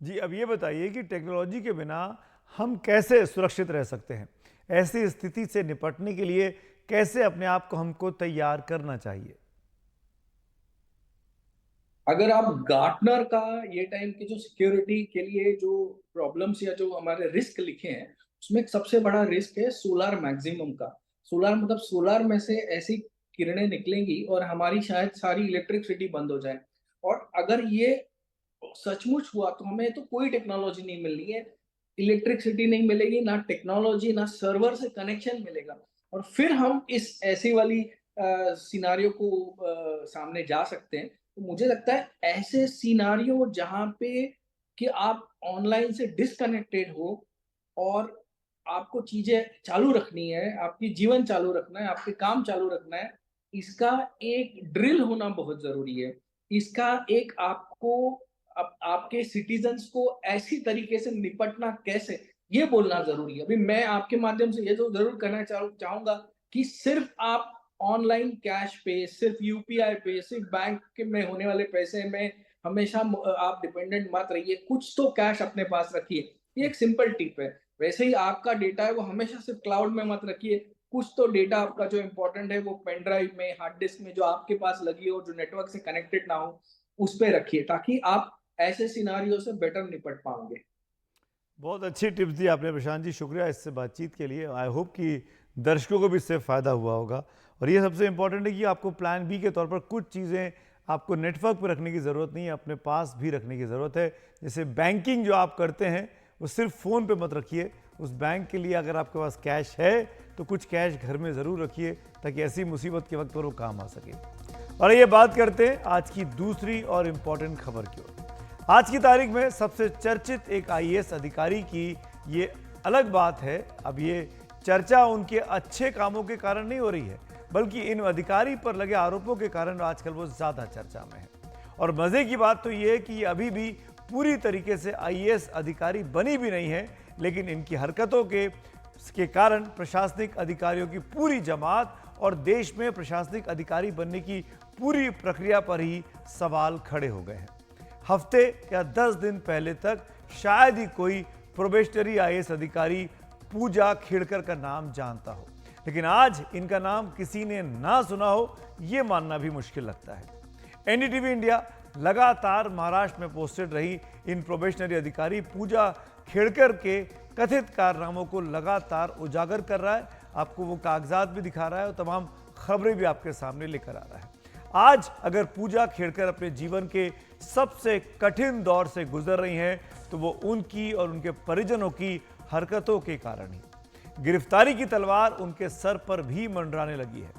जी, अब ये बताइए कि टेक्नोलॉजी के बिना हम कैसे सुरक्षित रह सकते हैं? ऐसी स्थिति से निपटने के लिए कैसे अपने आप को हमको तैयार करना चाहिए? अगर आप गार्टनर का ये टाइम की जो सिक्योरिटी के लिए जो प्रॉब्लम्स या जो हमारे रिस्क लिखे हैं, उसमें एक सबसे बड़ा रिस्क है सोलार मैक्सिमम का। सोलार मतलब सोलार में से ऐसी किरणें निकलेंगी और हमारी शायद सारी इलेक्ट्रिसिटी बंद हो जाए। और अगर ये सचमुच हुआ तो हमें तो कोई टेक्नोलॉजी नहीं मिलनी है, इलेक्ट्रिसिटी नहीं मिलेगी, ना टेक्नोलॉजी, ना सर्वर से कनेक्शन मिलेगा। और फिर हम इस ऐसी वाली सिनारियो को सामने जा सकते हैं। तो मुझे लगता है ऐसे सिनारियो जहां पे कि आप ऑनलाइन से डिस्कनेक्टेड हो और आपको चीजें चालू रखनी है, आपकी जीवन चालू रखना है, आपके काम चालू रखना है, इसका एक ड्रिल होना बहुत जरूरी है। इसका एक आपको आपके सिटीजन्स को ऐसी तरीके से निपटना कैसे, ये बोलना जरूरी है। अभी मैं आपके माध्यम से ये तो जरूर कहना चाहूंगा कि सिर्फ आप ऑनलाइन कैश पे, सिर्फ यूपीआई पे, सिर्फ बैंक के में होने वाले पैसे में हमेशा आप डिपेंडेंट मत रहिए। कुछ तो कैश अपने पास रखिए, ये एक सिंपल टिप है। वैसे ही आपका डेटा है वो हमेशा सिर्फ क्लाउड में मत रखिए। कुछ तो डेटा आपका जो इंपॉर्टेंट है वो पेन ड्राइव में, हार्ड डिस्क में जो आपके पास लगी हो, जो नेटवर्क से कनेक्टेड ना हो, उस पर रखिए, ताकि आप ऐसे सिनारियो से बेटर निपट पाओगे। बहुत अच्छी टिप्स दी आपने प्रशांत जी, शुक्रिया इससे बातचीत के लिए। आई होप कि दर्शकों को भी इससे फ़ायदा हुआ होगा। और ये सबसे इम्पॉर्टेंट है कि आपको प्लान बी के तौर पर कुछ चीज़ें आपको नेटवर्क पर रखने की ज़रूरत नहीं है, अपने पास भी रखने की ज़रूरत है। जैसे बैंकिंग जो आप करते हैं वो सिर्फ फ़ोन पे मत रखिए, उस बैंक के लिए अगर आपके पास कैश है तो कुछ कैश घर में ज़रूर रखिए ताकि ऐसी मुसीबत के वक्त पर वो काम आ सके। और ये बात करते हैं आज की दूसरी और इम्पॉर्टेंट खबर की ओर। आज की तारीख में सबसे चर्चित एक IAS अधिकारी की ये अलग बात है। अब ये चर्चा उनके अच्छे कामों के कारण नहीं हो रही है, बल्कि इन अधिकारी पर लगे आरोपों के कारण आजकल वो ज़्यादा चर्चा में है। और मज़े की बात तो ये है कि ये अभी भी पूरी तरीके से IAS अधिकारी बनी भी नहीं है, लेकिन इनकी हरकतों के कारण प्रशासनिक अधिकारियों की पूरी जमात और देश में प्रशासनिक अधिकारी बनने की पूरी प्रक्रिया पर ही सवाल खड़े हो गए हैं। हफ्ते या 10 दिन पहले तक शायद ही कोई प्रोबेशनरी IAS अधिकारी पूजा खेड़कर का नाम जानता हो, लेकिन आज इनका नाम किसी ने ना सुना हो ये मानना भी मुश्किल लगता है। NDTV इंडिया लगातार महाराष्ट्र में पोस्टेड रही इन प्रोबेशनरी अधिकारी पूजा खेड़कर के कथित कारनामों को लगातार उजागर कर रहा है। आपको वो कागजात भी दिखा रहा है और तमाम खबरें भी आपके सामने लेकर आ रहा है। आज अगर पूजा खेड़कर अपने जीवन के सबसे कठिन दौर से गुजर रही हैं तो वो उनकी और उनके परिजनों की हरकतों के कारण ही। गिरफ्तारी की तलवार उनके सर पर भी मंडराने लगी है।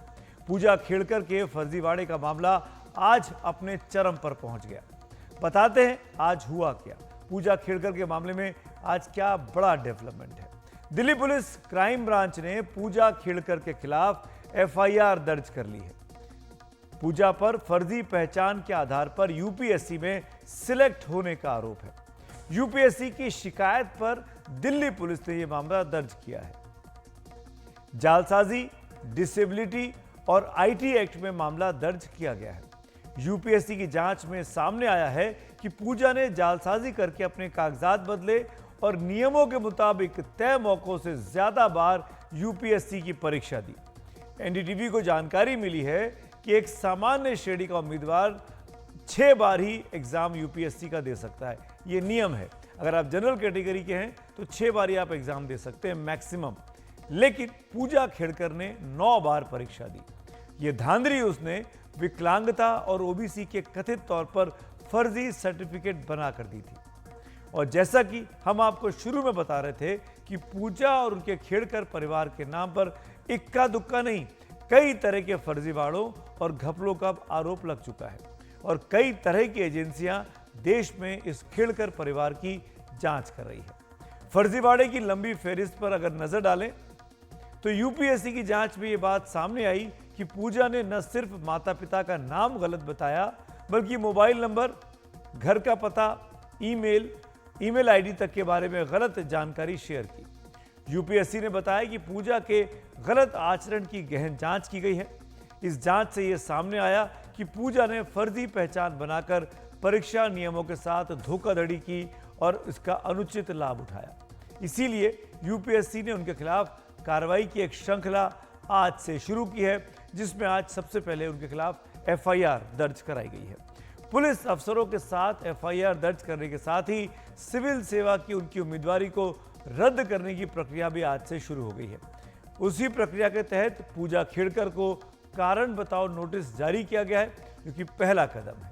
पूजा खेड़कर के फर्जीवाड़े का मामला आज अपने चरम पर पहुंच गया। बताते हैं आज हुआ क्या, पूजा खेड़कर के मामले में आज क्या बड़ा डेवलपमेंट है। दिल्ली पुलिस क्राइम ब्रांच ने पूजा खेड़कर के खिलाफ FIR दर्ज कर ली है। पूजा पर फर्जी पहचान के आधार पर UPSC में सिलेक्ट होने का आरोप है। UPSC की शिकायत पर दिल्ली पुलिस ने यह मामला दर्ज किया है। जालसाजी, डिसेबिलिटी और IT एक्ट में मामला दर्ज किया गया है। UPSC की जांच में सामने आया है कि पूजा ने जालसाजी करके अपने कागजात बदले और नियमों के मुताबिक तय मौकों से ज्यादा बार UPSC की परीक्षा दी। NDTV को जानकारी मिली है कि एक सामान्य श्रेणी का उम्मीदवार 6 बार ही एग्जाम UPSC का दे सकता है। ये नियम है। अगर आप जनरल कैटेगरी के हैं तो 6 बार ही आप एग्जाम दे सकते हैं मैक्सिमम। लेकिन पूजा खेड़कर ने 9 बार परीक्षा दी। ये धांधली उसने विकलांगता और OBC के कथित तौर पर फर्जी सर्टिफिकेट बना कर दी थी। और जैसा कि हम आपको शुरू में बता रहे थे कि पूजा और उनके खेड़कर परिवार के नाम पर इक्का दुक्का नहीं, कई तरह के फर्जीवाड़ों और घपलों का आरोप लग चुका है और कई तरह की एजेंसियां देश में इस खेड़कर परिवार की जांच कर रही है। फर्जीवाड़े की लंबी फहरिस्त पर अगर नजर डालें तो UPSC की जांच में ये बात सामने आई कि पूजा ने न सिर्फ माता पिता का नाम गलत बताया, बल्कि मोबाइल नंबर, घर का पता, ईमेल ID तक के बारे में गलत जानकारी शेयर की। UPSC ने बताया कि पूजा के गलत आचरण की गहन जांच की गई है। इस जांच से यह सामने आया कि पूजा ने फर्जी पहचान बनाकर परीक्षा नियमों के साथ धोखाधड़ी की और इसका अनुचित लाभ उठाया। इसीलिए UPSC ने उनके खिलाफ कार्रवाई की एक श्रृंखला आज से शुरू की है, जिसमें आज सबसे पहले उनके खिलाफ FIR दर्ज कराई गई है। पुलिस अफसरों के साथ FIR दर्ज करने के साथ ही सिविल सेवा की उनकी उम्मीदवारी को रद्द करने की प्रक्रिया भी आज से शुरू हो गई है। उसी प्रक्रिया के तहत पूजा खेड़कर को कारण बताओ नोटिस जारी किया गया है, जो कि पहला कदम है।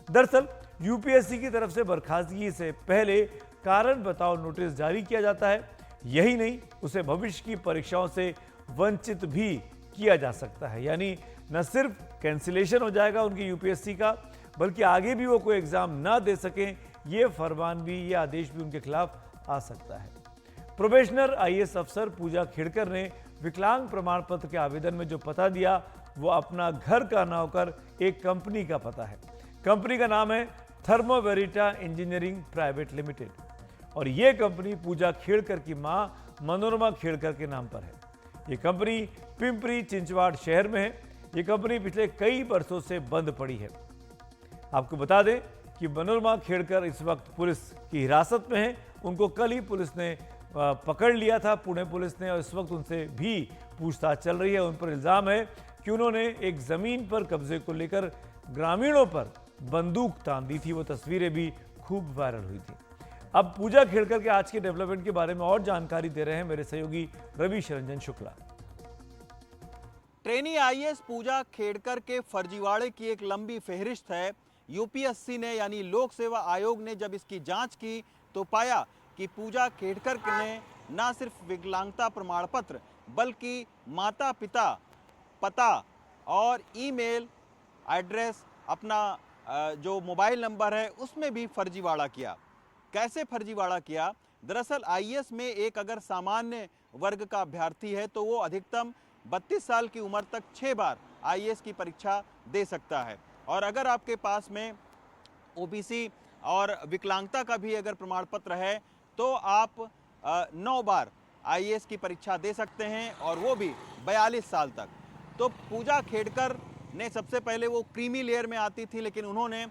दरअसल UPSC की तरफ से बर्खास्तगी से पहले कारण बताओ नोटिस जारी किया जाता है। यही नहीं, उसे भविष्य की परीक्षाओं से वंचित भी किया जा सकता है। यानी न सिर्फ कैंसिलेशन हो जाएगा उनकी UPSC का, बल्कि आगे भी वो कोई एग्जाम ना दे सकें, ये फरमान भी, ये आदेश भी उनके खिलाफ आ सकता है। प्रोबेशनर IAS अफसर पूजा खेड़कर ने विकलांग प्रमाण पत्र के आवेदन में जो पता दिया वो अपना घर का ना होकर एक कंपनी का पता है। कंपनी का नाम है थर्मोवेरिटा इंजीनियरिंग प्राइवेट लिमिटेड और ये कंपनी पूजा खेड़कर की मां मनोरमा खेड़कर के नाम पर है। ये कंपनी पिंपरी चिंचवाड़ शहर में है। ये कंपनी पिछले कई वर्षों से बंद पड़ी है। आपको बता दें कि मनोरमा खेड़कर इस वक्त पुलिस की हिरासत में है। उनको कल ही पुलिस ने पकड़ लिया था, पुणे पुलिस ने, और इस वक्त उनसे भी पूछताछ चल रही है। उन पर इल्ज़ाम है कि उन्होंने एक ज़मीन पर कब्जे को लेकर ग्रामीणों पर बंदूक तान दी थी। वो तस्वीरें भी खूब वायरल हुई थी। अब पूजा खेड़कर के आज के डेवलपमेंट के बारे में और जानकारी दे रहे हैं मेरे सहयोगी रवि रंजन शुक्ला। ट्रेनी IAS पूजा खेड़कर के फर्जीवाड़े की एक लंबी फहरिस्त है। UPSC ने यानी लोक सेवा आयोग ने जब इसकी जांच की तो पाया कि पूजा खेड़कर ने न सिर्फ विकलांगता प्रमाण पत्र बल्कि माता पिता, पता और ईमेल एड्रेस, अपना जो मोबाइल नंबर है उसमें भी फर्जीवाड़ा किया। कैसे फर्जीवाड़ा किया? दरअसल आईएएस में एक अगर सामान्य वर्ग का अभ्यर्थी है तो वो अधिकतम 32 साल की उम्र तक 6 बार आईएएस की परीक्षा दे सकता है, और अगर आपके पास में ओबीसी और विकलांगता का भी अगर प्रमाण पत्र है तो आप 9 बार आईएएस की परीक्षा दे सकते हैं, और वो भी 42 साल तक। तो पूजा खेड़कर ने सबसे पहले वो क्रीमी लेयर में आती थी, लेकिन उन्होंने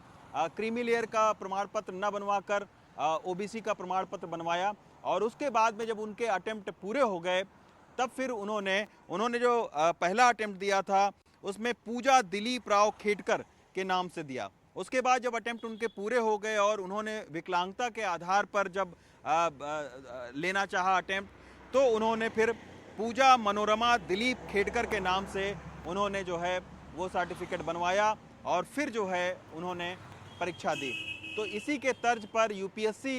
क्रीमी लेयर का प्रमाण पत्र न बनवाकर ओबीसी का प्रमाण पत्र बनवाया, और उसके बाद में जब उनके अटेम्प्ट पूरे हो गए तब फिर उन्होंने जो पहला अटेम्प्ट दिया था उसमें पूजा दिलीप राव खेड़कर के नाम से दिया। उसके बाद जब अटेम्प्ट उनके पूरे हो गए और उन्होंने विकलांगता के आधार पर जब लेना चाहा अटेम्प्ट, तो उन्होंने फिर पूजा मनोरमा दिलीप खेड़कर के नाम से उन्होंने जो है वो सर्टिफिकेट बनवाया, और फिर जो है उन्होंने परीक्षा दी। तो इसी के तर्ज पर यूपीएससी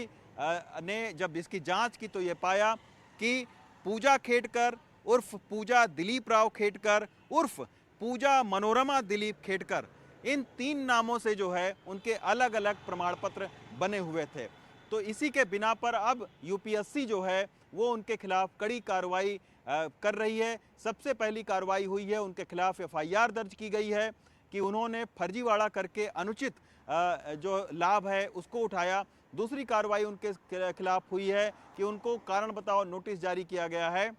ने जब इसकी जांच की तो ये पाया कि पूजा खेड़कर उर्फ पूजा दिलीप राव खेड़कर उर्फ पूजा मनोरमा दिलीप खेड़कर, इन 3 नामों से जो है उनके अलग अलग प्रमाण पत्र बने हुए थे। तो इसी के बिना पर अब यूपीएससी जो है वो उनके खिलाफ कड़ी कार्रवाई कर रही है। सबसे पहली कार्रवाई हुई है, उनके खिलाफ एफआईआर दर्ज की गई है कि उन्होंने फर्जीवाड़ा करके अनुचित जो लाभ है उसको उठाया। दूसरी कार्रवाई उनके खिलाफ हुई है कि उनको कारण बताओ नोटिस जारी किया गया है,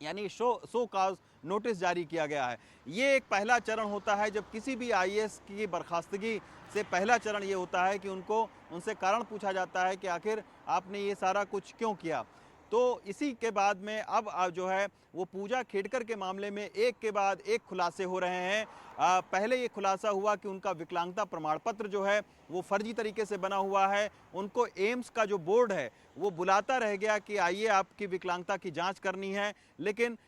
यानी शो काज नोटिस जारी किया गया है। ये एक पहला चरण होता है जब किसी भी आईएएस की बर्खास्तगी से पहला चरण ये होता है कि उनसे कारण पूछा जाता है कि आखिर आपने ये सारा कुछ क्यों किया। तो इसी के बाद में अब जो है वो पूजा खेड़कर के मामले में एक के बाद एक खुलासे हो रहे हैं। पहले ये खुलासा हुआ कि उनका विकलांगता प्रमाण पत्र जो है वो फर्जी तरीके से बना हुआ है। उनको एम्स का जो बोर्ड है वो बुलाता रह गया कि आइए आपकी विकलांगता की जांच करनी है, लेकिन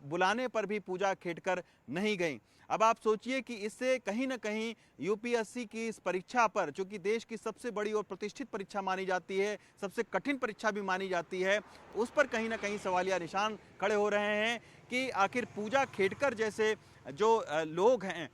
बुलाने पर भी पूजा खेड़कर नहीं गई। अब आप सोचिए कि इससे कहीं ना कहीं यूपीएससी की इस परीक्षा पर, चूंकि देश की सबसे बड़ी और प्रतिष्ठित परीक्षा मानी जाती है, सबसे कठिन परीक्षा भी मानी जाती है, उस पर कहीं ना कहीं सवालिया निशान खड़े हो रहे हैं कि आखिर पूजा खेड़कर जैसे जो लोग हैं,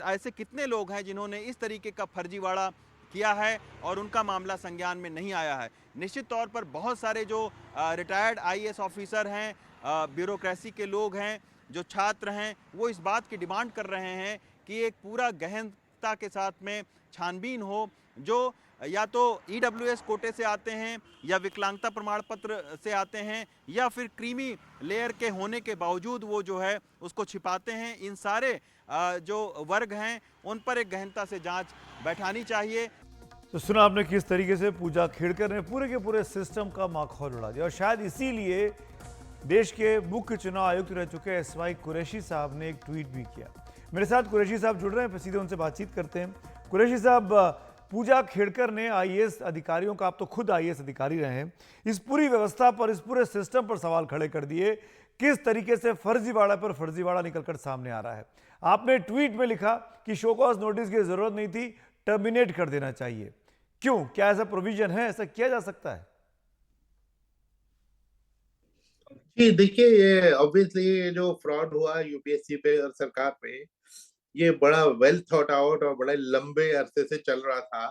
ऐसे कितने लोग हैं जिन्होंने इस तरीके का फर्जीवाड़ा किया है और उनका मामला संज्ञान में नहीं आया है। निश्चित तौर पर बहुत सारे जो रिटायर्ड आईएएस ऑफिसर हैं, ब्यूरोक्रेसी के लोग हैं, जो छात्र हैं, वो इस बात की डिमांड कर रहे हैं कि एक पूरा गहनता के साथ में छानबीन हो, जो या तो ईडब्ल्यूएस कोटे से आते हैं या विकलांगता प्रमाण पत्र से आते हैं या फिर क्रीमी लेयर के होने के बावजूद वो जो है उसको छिपाते हैं। इन सारे जो वर्ग हैं उन पर एक गहनता से जांच बैठानी चाहिए। तो सुना आपने किस तरीके से पूजा खेड़कर ने पूरे के पूरे सिस्टम का माखौल उड़ा दिया, और शायद इसीलिए देश के मुख्य चुनाव आयुक्त रह चुके एसवाई कुरैशी साहब ने एक ट्वीट भी किया। मेरे साथ कुरैशी साहब जुड़ रहे हैं, सीधे उनसे बातचीत करते हैं। कुरैशी साहब, पूजा खेड़कर ने आईएएस अधिकारियों का, आप तो खुद आईएएस अधिकारी रहे हैं, इस पूरी व्यवस्था पर, इस पूरे सिस्टम पर सवाल खड़े कर दिए। किस तरीके से फर्जीवाड़ा पर फर्जीवाड़ा निकलकर सामने आ रहा है। आपने ट्वीट में लिखा कि शो कॉज नोटिस की जरूरत नहीं थी, टर्मिनेट कर देना चाहिए। क्यों, क्या ऐसा प्रोविजन है, ऐसा किया जा सकता है? जी देखिए, ये ऑब्वियसली ये जो फ्रॉड हुआ यूपीएससी पे और सरकार पे, ये बड़ा वेल थॉट आउट और बड़े लंबे अरसे से चल रहा था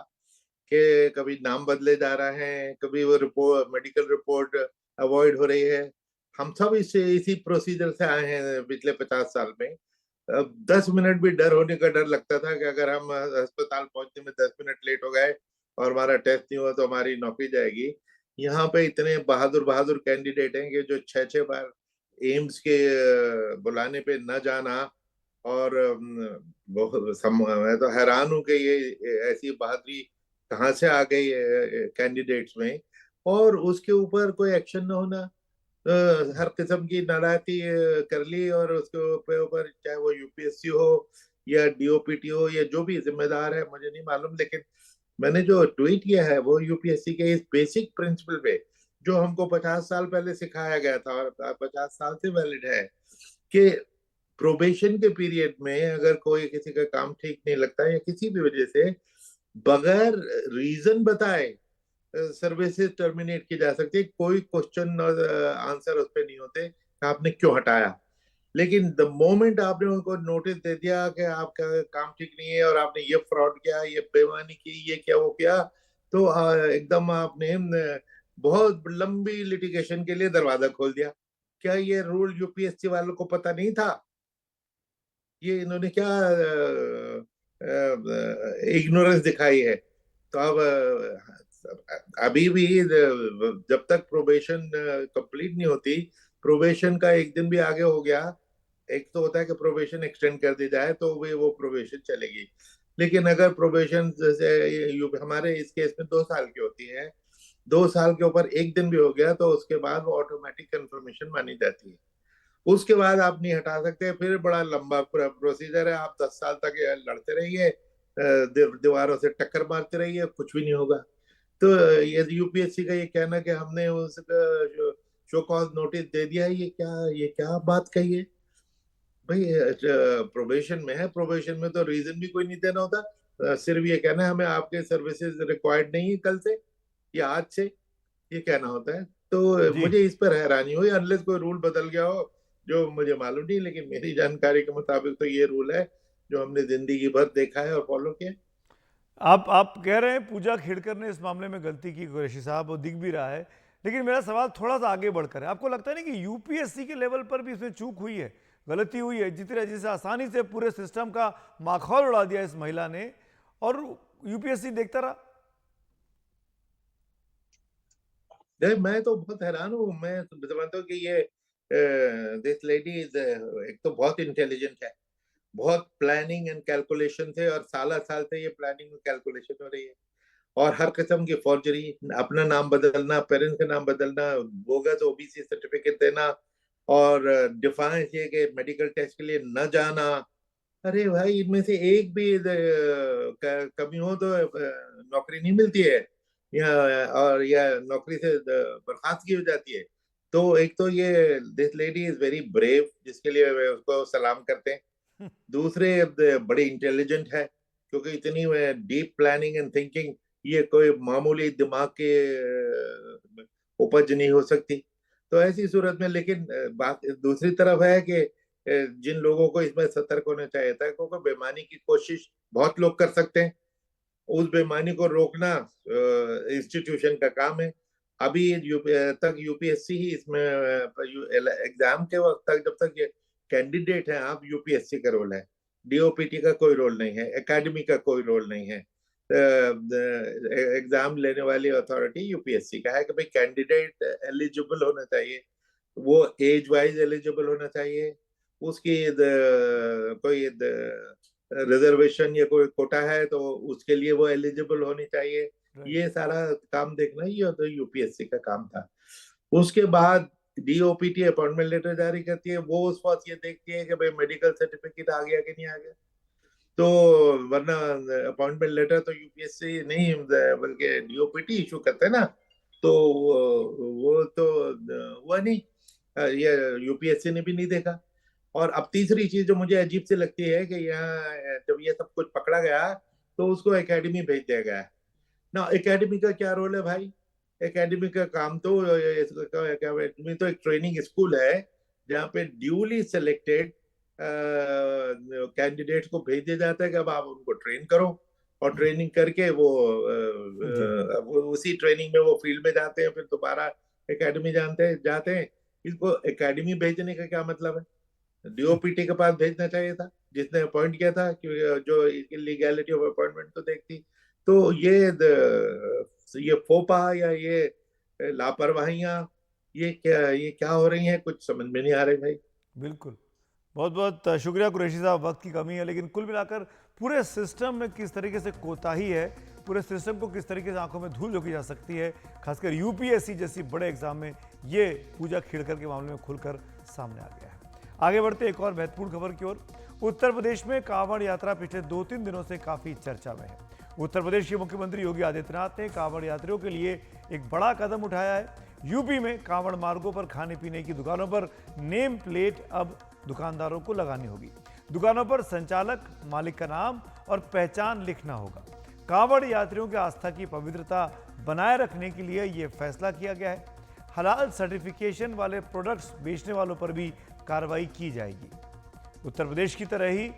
कि कभी नाम बदले जा रहे हैं, कभी वो रिपोर्ट, मेडिकल रिपोर्ट अवॉइड हो रही है। हम सब इसी प्रोसीजर से आए हैं पिछले 50 साल में। 10 मिनट भी डर होने का डर लगता था कि अगर हम अस्पताल पहुंचने में 10 मिनट लेट हो गए और हमारा टेस्ट नहीं हुआ तो हमारी नौकरी जाएगी। यहाँ पे इतने बहादुर कैंडिडेट हैं कि जो 6 बार एम्स के बुलाने पे न जाना, और मैं तो हैरान हूँ कि ये ऐसी बहादुरी कहाँ से आ गई कैंडिडेट्स में, और उसके ऊपर कोई एक्शन न होना। हर किस्म की नाराजगी कर ली, और उसके ऊपर चाहे वो यूपीएससी हो या डीओपीटी हो या जो भी जिम्मेदार है, मुझे नहीं मालूम, लेकिन मैंने जो ट्वीट किया है वो यूपीएससी के इस बेसिक प्रिंसिपल पे, जो हमको 50 साल पहले सिखाया गया था और 50 साल से वैलिड है, कि प्रोबेशन के पीरियड में अगर कोई किसी का काम ठीक नहीं लगता या किसी भी वजह से बगैर रीजन बताए सर्विसेज टर्मिनेट की जा सकती है, कोई क्वेश्चन आंसर उस पर नहीं होते कि आपने क्यों हटाया। लेकिन द मोमेंट आपने उनको नोटिस दे दिया कि आपका काम ठीक नहीं है और आपने ये फ्रॉड किया, ये बेईमानी की, ये क्या वो किया, तो एकदम आपने बहुत लंबी लिटिगेशन के लिए दरवाजा खोल दिया। क्या ये रूल यूपीएससी वालों को पता नहीं था? ये इन्होंने क्या इग्नोरेंस दिखाई है? तो अब अभी भी जब तक प्रोबेशन कंप्लीट नहीं होती, प्रोबेशन का एक दिन भी आगे हो गया, एक तो होता है कि प्रोबेशन एक्सटेंड कर दी जाए तो वो प्रोबेशन चलेगी। लेकिन अगर प्रोबेशन जैसे हमारे इस केस में 2 साल की होती है, 2 साल के ऊपर एक दिन भी हो गया तो उसके बाद वो ऑटोमेटिक कंफर्मेशन मानी जाती है। उसके बाद आप नहीं हटा सकते, फिर बड़ा लंबा प्रोसीजर है। आप 10 साल तक लड़ते रहिए, दीवारों से टक्कर मारते रहिए, कुछ भी नहीं होगा। तो ये यूपीएससी का ये कहना कि हमने उसका शो कॉज नोटिस दे दिया है, ये क्या बात कही है भाई? प्रोबेशन में है, प्रोबेशन में तो रीजन भी कोई नहीं देना होता, सिर्फ ये कहना है हमें आपके सर्विसेज रिक्वायर्ड नहीं है कल से या आज से, ये कहना होता है। तो मुझे इस पर हैरानी हुई, अनलेस कोई रूल बदल गया हो जो मुझे मालूम नहीं, लेकिन मेरी जानकारी के मुताबिक तो ये रूल है जो हमने जिंदगी भर देखा है और फॉलो किया। आप कह रहे हैं पूजा खेड़कर ने इस मामले में गलती की कुरैशी साहब, वो दिख भी रहा है, लेकिन मेरा सवाल थोड़ा सा आगे बढ़कर है। आपको लगता है ना कि यूपीएससी के लेवल पर भी इसमें चूक हुई है, गलती हुई है? जिसे आसानी से पूरे सिस्टम का माखौल उड़ा दिया इस महिला ने और यूपीएससी देखता रहा। मैं तो बहुत हैरान हूँ। मैं तो मानता हूँ कि ये दिस लेडी एक तो बहुत इंटेलिजेंट है, बहुत प्लानिंग एंड कैलकुलेशन थे, और साल से ये प्लानिंग और कैलकुलेशन हो रही है। और हर किस्म की फॉर्जरी, अपना नाम बदलना, पेरेंट्स का नाम बदलना, बोगस ओबीसी सर्टिफिकेट देना, और डिफाइंस ये कि मेडिकल टेस्ट के लिए न जाना। अरे भाई, इनमें से एक भी कमी हो तो नौकरी नहीं मिलती है या नौकरी से बर्खास्तगी हो जाती है। तो एक तो ये this lady is very brave, जिसके लिए उसको सलाम करते हैं। दूसरे बड़े इंटेलिजेंट है, क्योंकि इतनी डीप प्लानिंग एंड थिंकिंग ये कोई मामूली दिमाग के उपज नहीं हो सकती। तो ऐसी सूरत में, लेकिन बात दूसरी तरफ है कि जिन लोगों को इसमें सतर्क होना चाहिए था, क्योंकि बेईमानी की कोशिश बहुत लोग कर सकते हैं, उस बेईमानी को रोकना इंस्टीट्यूशन का काम है। अभी तक यूपीएससी ही इसमें एग्जाम के वक्त तक, जब तक ये कैंडिडेट है आप, यूपीएससी का रोल है, डीओपीटी का कोई रोल नहीं है, एकेडमी का कोई रोल नहीं है। एग्जाम लेने वाली अथॉरिटी यूपीएससी का है कि भाई कैंडिडेट एलिजिबल होना चाहिए, वो एज वाइज एलिजिबल होना चाहिए, उसकी कोई रिजर्वेशन या कोई कोटा है तो उसके लिए वो एलिजिबल होनी चाहिए। ये सारा काम देखना ये तो यूपीएससी का काम था। उसके बाद डीओपीटी अपॉइंटमेंट लेटर जारी करती है, वो उस वक्त ये देखती है कि भाई मेडिकल सर्टिफिकेट आ गया कि नहीं आ गया। तो वरना अपॉइंटमेंट लेटर तो यूपीएससी नहीं बल्कि डीओपीटी इशू करते हैं ना, तो वो तो हुआ नहीं, ये यूपीएससी ने भी नहीं देखा। और अब तीसरी चीज जो मुझे अजीब सी लगती है कि यहाँ जब ये सब कुछ पकड़ा गया तो उसको एकेडमी भेज दिया गया ना। एकेडमी का क्या रोल है भाई? एकेडमी का काम तो एकेडमी तो एक ट्रेनिंग स्कूल है जहाँ पे ड्यूली सिलेक्टेड कैंडिडेट्स को भेज दिया जाता है कि अब आप उनको ट्रेन करो, और ट्रेनिंग करके वो उसी ट्रेनिंग में वो फील्ड में जाते हैं, फिर दोबारा एकेडमी जाते हैं। इसको एकेडमी भेजने का क्या मतलब है? डीओपीटी के पास भेजना चाहिए था, जिसने अपॉइंट किया था, जो लीगैलिटी ऑफ अपॉइंटमेंट तो देखती। तो ये फोपा या ये लापरवाहियां ये क्या हो रही हैं, कुछ समझ में नहीं आ रही भाई। बिल्कुल, बहुत बहुत शुक्रिया कुरैशी साहब। वक्त की कमी है, लेकिन कुल मिलाकर पूरे सिस्टम में किस तरीके से कोताही है, पूरे सिस्टम को किस तरीके से आंखों में धूल झोंकी जा सकती है, खासकर यूपीएससी जैसी बड़े एग्जाम में, ये पूजा खेड़कर के मामले में खुलकर सामने आ गया है। आगे बढ़ते एक और महत्वपूर्ण खबर की ओर। उत्तर प्रदेश में कांवड़ यात्रा पिछले 2-3 दिनों से काफी चर्चा में है। उत्तर प्रदेश के मुख्यमंत्री योगी आदित्यनाथ ने कांवड़ यात्रियों के लिए एक बड़ा कदम उठाया है। यूपी में कांवड़ मार्गों पर खाने पीने की दुकानों पर नेम प्लेट अब दुकानदारों को लगानी होगी। दुकानों पर संचालक, मालिक का नाम और पहचान लिखना होगा। कांवड़ यात्रियों की आस्था की पवित्रता बनाए रखने के लिए यह फैसला किया गया है। हलाल सर्टिफिकेशन वाले प्रोडक्ट्स बेचने वालों पर भी कार्रवाई की जाएगी। उत्तर प्रदेश की तरह ही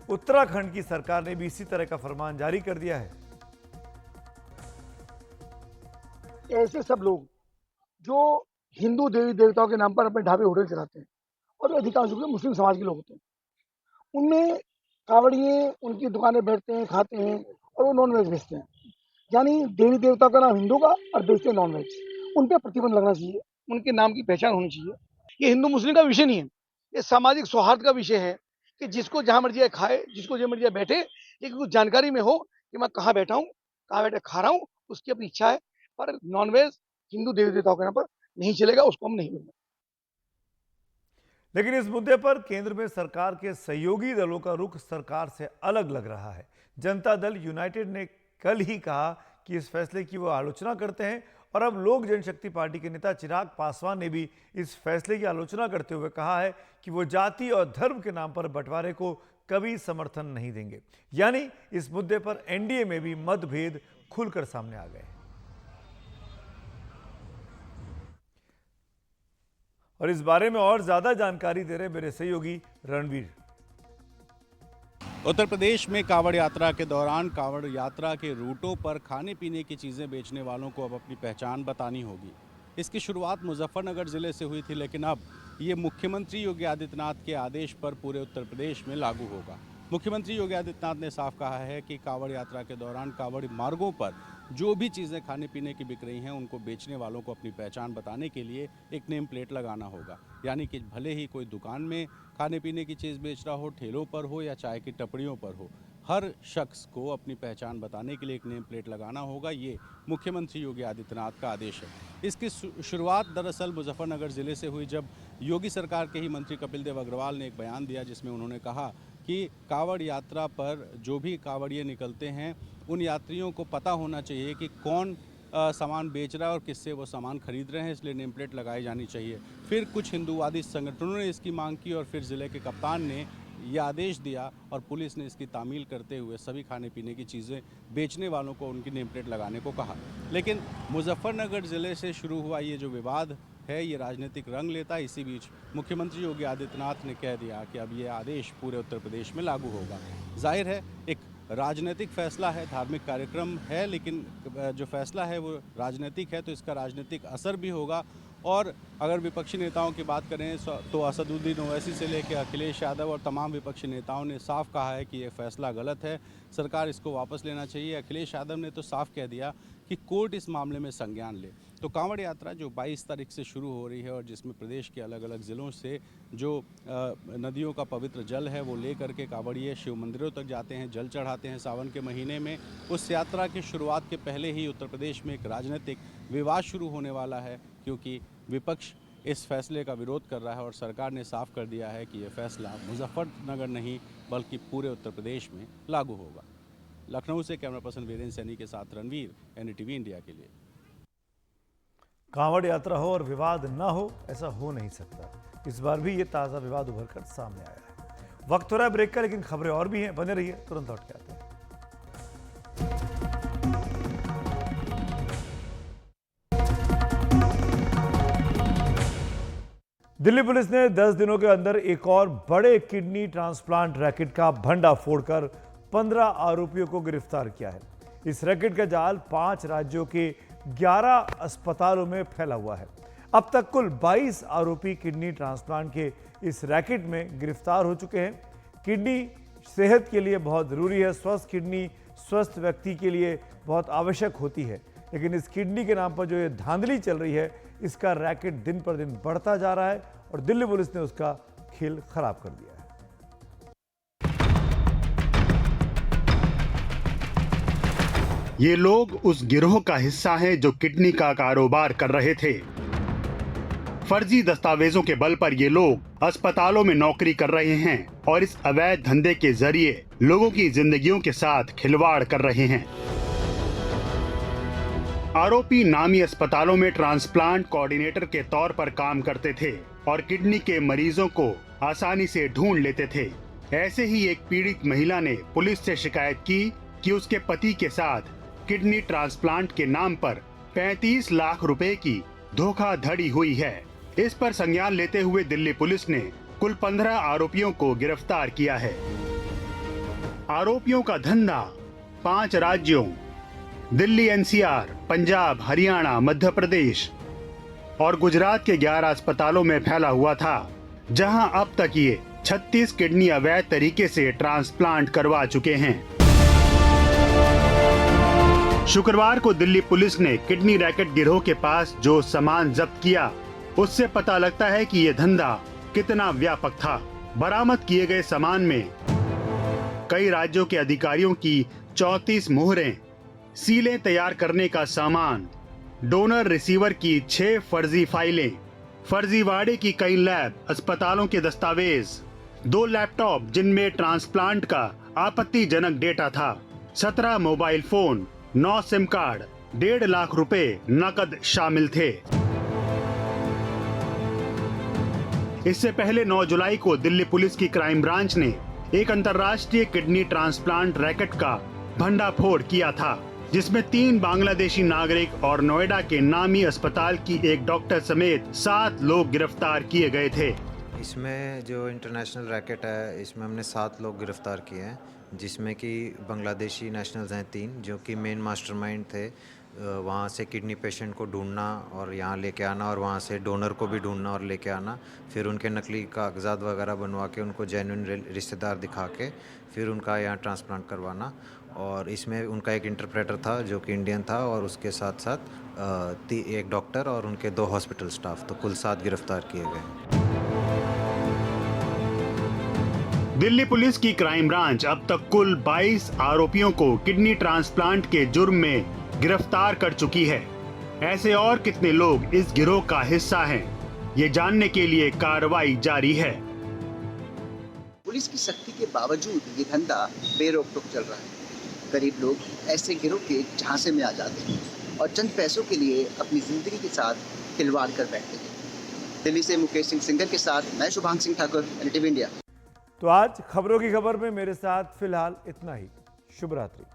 उत्तराखंड की सरकार ने भी इसी तरह का फरमान जारी कर दिया है। ऐसे सब लोग जो हिंदू देवी देवताओं के नाम पर अपने ढाबे होटल चलाते हैं और अधिकांश रूप से मुस्लिम समाज के लोग होते हैं, उनमें कावड़िए उनकी दुकानें बैठते हैं, खाते हैं और वो नॉनवेज बेचते हैं। यानी देवी देवता का नाम हिंदू का और बेचते हैं नॉनवेज। उन पर प्रतिबंध लगना चाहिए, उनके नाम की पहचान होनी चाहिए। ये हिंदू मुस्लिम का विषय नहीं है, ये सामाजिक सौहार्द का विषय है कि जिसको जहाँ मर्जी खाए, जिसको जहाँ मर्जी बैठे, लेकिन कुछ जानकारी में हो कि मैं कहाँ बैठा हूँ, कहाँ बैठे खा रहा हूँ, उसकी अपनी इच्छा है। पर नॉनवेज हिंदू देवी देवताओं के नाम पर नहीं चलेगा, उसको हम नहीं बोलेंगे। लेकिन इस मुद्दे पर केंद्र में सरकार के सहयोगी दलों का रुख सरकार से अलग लग रहा है। जनता दल यूनाइटेड ने कल ही कहा कि इस फैसले की वो आलोचना करते हैं और अब लोक जनशक्ति पार्टी के नेता चिराग पासवान ने भी इस फैसले की आलोचना करते हुए कहा है कि वो जाति और धर्म के नाम पर बंटवारे को कभी समर्थन नहीं देंगे। यानी इस मुद्दे पर एनडीए में भी मतभेद खुलकर सामने आ गए। और इस बारे में और ज्यादा जानकारी दे रहे मेरे सहयोगी रणवीर। उत्तर प्रदेश में कांवड़ यात्रा के दौरान कांवड़ यात्रा के रूटों पर खाने पीने की चीज़ें बेचने वालों को अब अपनी पहचान बतानी होगी। इसकी शुरुआत मुजफ्फरनगर ज़िले से हुई थी, लेकिन अब ये मुख्यमंत्री योगी आदित्यनाथ के आदेश पर पूरे उत्तर प्रदेश में लागू होगा। मुख्यमंत्री योगी आदित्यनाथ ने साफ कहा है कि कांवड़ यात्रा के दौरान कांवड़ मार्गों पर जो भी चीज़ें खाने पीने की बिक रही हैं उनको बेचने वालों को अपनी पहचान बताने के लिए एक नेम प्लेट लगाना होगा। यानी कि भले ही कोई दुकान में खाने पीने की चीज़ बेच रहा हो, ठेलों पर हो या चाय की टपड़ियों पर हो, हर शख्स को अपनी पहचान बताने के लिए एक नेम प्लेट लगाना होगा। ये मुख्यमंत्री योगी आदित्यनाथ का आदेश है। इसकी शुरुआत दरअसल मुजफ्फरनगर ज़िले से हुई, जब योगी सरकार के ही मंत्री कपिल देव अग्रवाल ने एक बयान दिया जिसमें उन्होंने कहा कि कांवड़ यात्रा पर जो भी कांवड़िए निकलते हैं उन यात्रियों को पता होना चाहिए कि कौन सामान बेच रहा है और किससे वो सामान खरीद रहे हैं, इसलिए नेम प्लेट लगाई जानी चाहिए। फिर कुछ हिंदूवादी संगठनों ने इसकी मांग की और फिर ज़िले के कप्तान ने यह आदेश दिया और पुलिस ने इसकी तामील करते हुए सभी खाने पीने की चीज़ें बेचने वालों को उनकी नेम प्लेट लगाने को कहा। लेकिन मुजफ्फरनगर ज़िले से शुरू हुआ ये जो विवाद है ये राजनीतिक रंग लेता है। इसी बीच मुख्यमंत्री योगी आदित्यनाथ ने कह दिया कि अब ये आदेश पूरे उत्तर प्रदेश में लागू होगा। जाहिर है एक राजनीतिक फैसला है, धार्मिक कार्यक्रम है, लेकिन जो फैसला है वो राजनीतिक है तो इसका राजनीतिक असर भी होगा। और अगर विपक्षी नेताओं की बात करें तो असदुद्दीन ओवैसी से लेकर अखिलेश यादव और तमाम विपक्षी नेताओं ने साफ कहा है कि ये फैसला गलत है, सरकार इसको वापस लेना चाहिए। अखिलेश यादव ने तो साफ कह दिया कि कोर्ट इस मामले में संज्ञान ले। तो कांवड़ यात्रा जो 22 तारीख से शुरू हो रही है और जिसमें प्रदेश के अलग अलग ज़िलों से जो नदियों का पवित्र जल है वो ले करके कांवड़िए शिव मंदिरों तक जाते हैं, जल चढ़ाते हैं सावन के महीने में। उस यात्रा की शुरुआत के पहले ही उत्तर प्रदेश में एक राजनीतिक विवाद शुरू होने वाला है, क्योंकि विपक्ष इस फैसले का विरोध कर रहा है और सरकार ने साफ कर दिया है कि यह फैसला मुजफ्फरनगर नहीं बल्कि पूरे उत्तर प्रदेश में लागू होगा। लखनऊ से कैमरा पर्सन वीरेंद्र सैनी के साथ रणवीर, एनडीटीवी इंडिया के लिए। कांवड़ यात्रा हो और विवाद ना हो, ऐसा हो नहीं सकता। इस बार भी ये ताज़ा विवाद उभर कर सामने आया है। वक्त हो रहा है ब्रेक का, लेकिन खबरें और भी हैं, बने रहिए, तुरंत लौट के आते हैं। दिल्ली पुलिस ने 10 दिनों के अंदर एक और बड़े किडनी ट्रांसप्लांट रैकेट का भंडाफोड़ कर 15 आरोपियों को गिरफ्तार किया है। इस रैकेट का जाल 5 राज्यों के 11 अस्पतालों में फैला हुआ है। अब तक कुल 22 आरोपी किडनी ट्रांसप्लांट के इस रैकेट में गिरफ्तार हो चुके हैं। किडनी सेहत के लिए बहुत ज़रूरी है। स्वस्थ किडनी स्वस्थ व्यक्ति के लिए बहुत आवश्यक होती है, लेकिन इस किडनी के नाम पर जो ये धांधली चल रही है, इसका रैकेट दिन पर दिन बढ़ता जा रहा है और दिल्ली पुलिस ने उसका खेल खराब कर दिया है। ये लोग उस गिरोह का हिस्सा हैं जो किडनी का कारोबार कर रहे थे। फर्जी दस्तावेजों के बल पर ये लोग अस्पतालों में नौकरी कर रहे हैं और इस अवैध धंधे के जरिए लोगों की जिंदगियों के साथ खिलवाड़ कर रहे हैं। आरोपी नामी अस्पतालों में ट्रांसप्लांट कोऑर्डिनेटर के तौर पर काम करते थे और किडनी के मरीजों को आसानी से ढूंढ लेते थे। ऐसे ही एक पीड़ित महिला ने पुलिस से शिकायत की कि उसके पति के साथ किडनी ट्रांसप्लांट के नाम पर 35 लाख रुपए की धोखाधड़ी हुई है। इस पर संज्ञान लेते हुए दिल्ली पुलिस ने कुल 15 आरोपियों को गिरफ्तार किया है। आरोपियों का धंधा 5 राज्यों दिल्ली, एनसीआर, पंजाब, हरियाणा, मध्य प्रदेश और गुजरात के 11 अस्पतालों में फैला हुआ था, जहां अब तक ये 36 किडनी अवैध तरीके से ट्रांसप्लांट करवा चुके हैं। शुक्रवार को दिल्ली पुलिस ने किडनी रैकेट गिरोह के पास जो सामान जब्त किया, उससे पता लगता है कि ये धंधा कितना व्यापक था। बरामद किए गए सामान में कई राज्यों के अधिकारियों की 34 मोहरें, सीलें तैयार करने का सामान, डोनर रिसीवर की 6 फर्जी फाइलें, फर्जीवाड़े की कई लैब, अस्पतालों के दस्तावेज, 2 लैपटॉप जिनमें ट्रांसप्लांट का आपत्तिजनक डेटा था, 17 mobile phone, 9 SIM card, 1.5 lakh रुपए नकद शामिल थे। इससे पहले 9 जुलाई को दिल्ली पुलिस की क्राइम ब्रांच ने एक अंतर्राष्ट्रीय किडनी ट्रांसप्लांट रैकेट का भंडाफोड़ किया था, जिसमें 3 बांग्लादेशी नागरिक और नोएडा के नामी अस्पताल की एक डॉक्टर समेत 7 लोग गिरफ्तार किए गए थे। इसमें जो इंटरनेशनल रैकेट है, इसमें हमने 7 लोग गिरफ्तार किए हैं, जिसमें कि बांग्लादेशी नेशनल्स हैं 3, जो कि मेन मास्टरमाइंड थे। वहाँ से किडनी पेशेंट को ढूंढना और यहाँ लेके आना, और वहाँ से डोनर को भी ढूंढना और लेके आना, फिर उनके नकली कागजात वगैरह बनवा के उनको जेन्युइन रिश्तेदार दिखा के फिर उनका यहाँ ट्रांसप्लांट करवाना। और इसमें उनका एक इंटरप्रेटर था जो कि इंडियन था, और उसके साथ साथ एक डॉक्टर और उनके 2 हॉस्पिटल स्टाफ, तो कुल 7 गिरफ्तार किए गए। दिल्ली पुलिस की क्राइम ब्रांच अब तक कुल 22 आरोपियों को किडनी ट्रांसप्लांट के जुर्म में गिरफ्तार कर चुकी है। ऐसे और कितने लोग इस गिरोह का हिस्सा हैं, ये जानने के लिए कार्रवाई जारी है। पुलिस की सख्ती के बावजूद ये धंधा बेरोक टोक चल रहा है। गरीब लोग ऐसे गिरोह के झांसे में आ जाते हैं और चंद पैसों के लिए अपनी जिंदगी के साथ खिलवाड़ कर बैठते हैं। दिल्ली से मुकेश सिंह सिंगर के साथ मैं शुभांग सिंह ठाकुर, NTV इंडिया। तो आज खबरों की खबर में मेरे साथ फिलहाल इतना ही। शुभ रात्रि।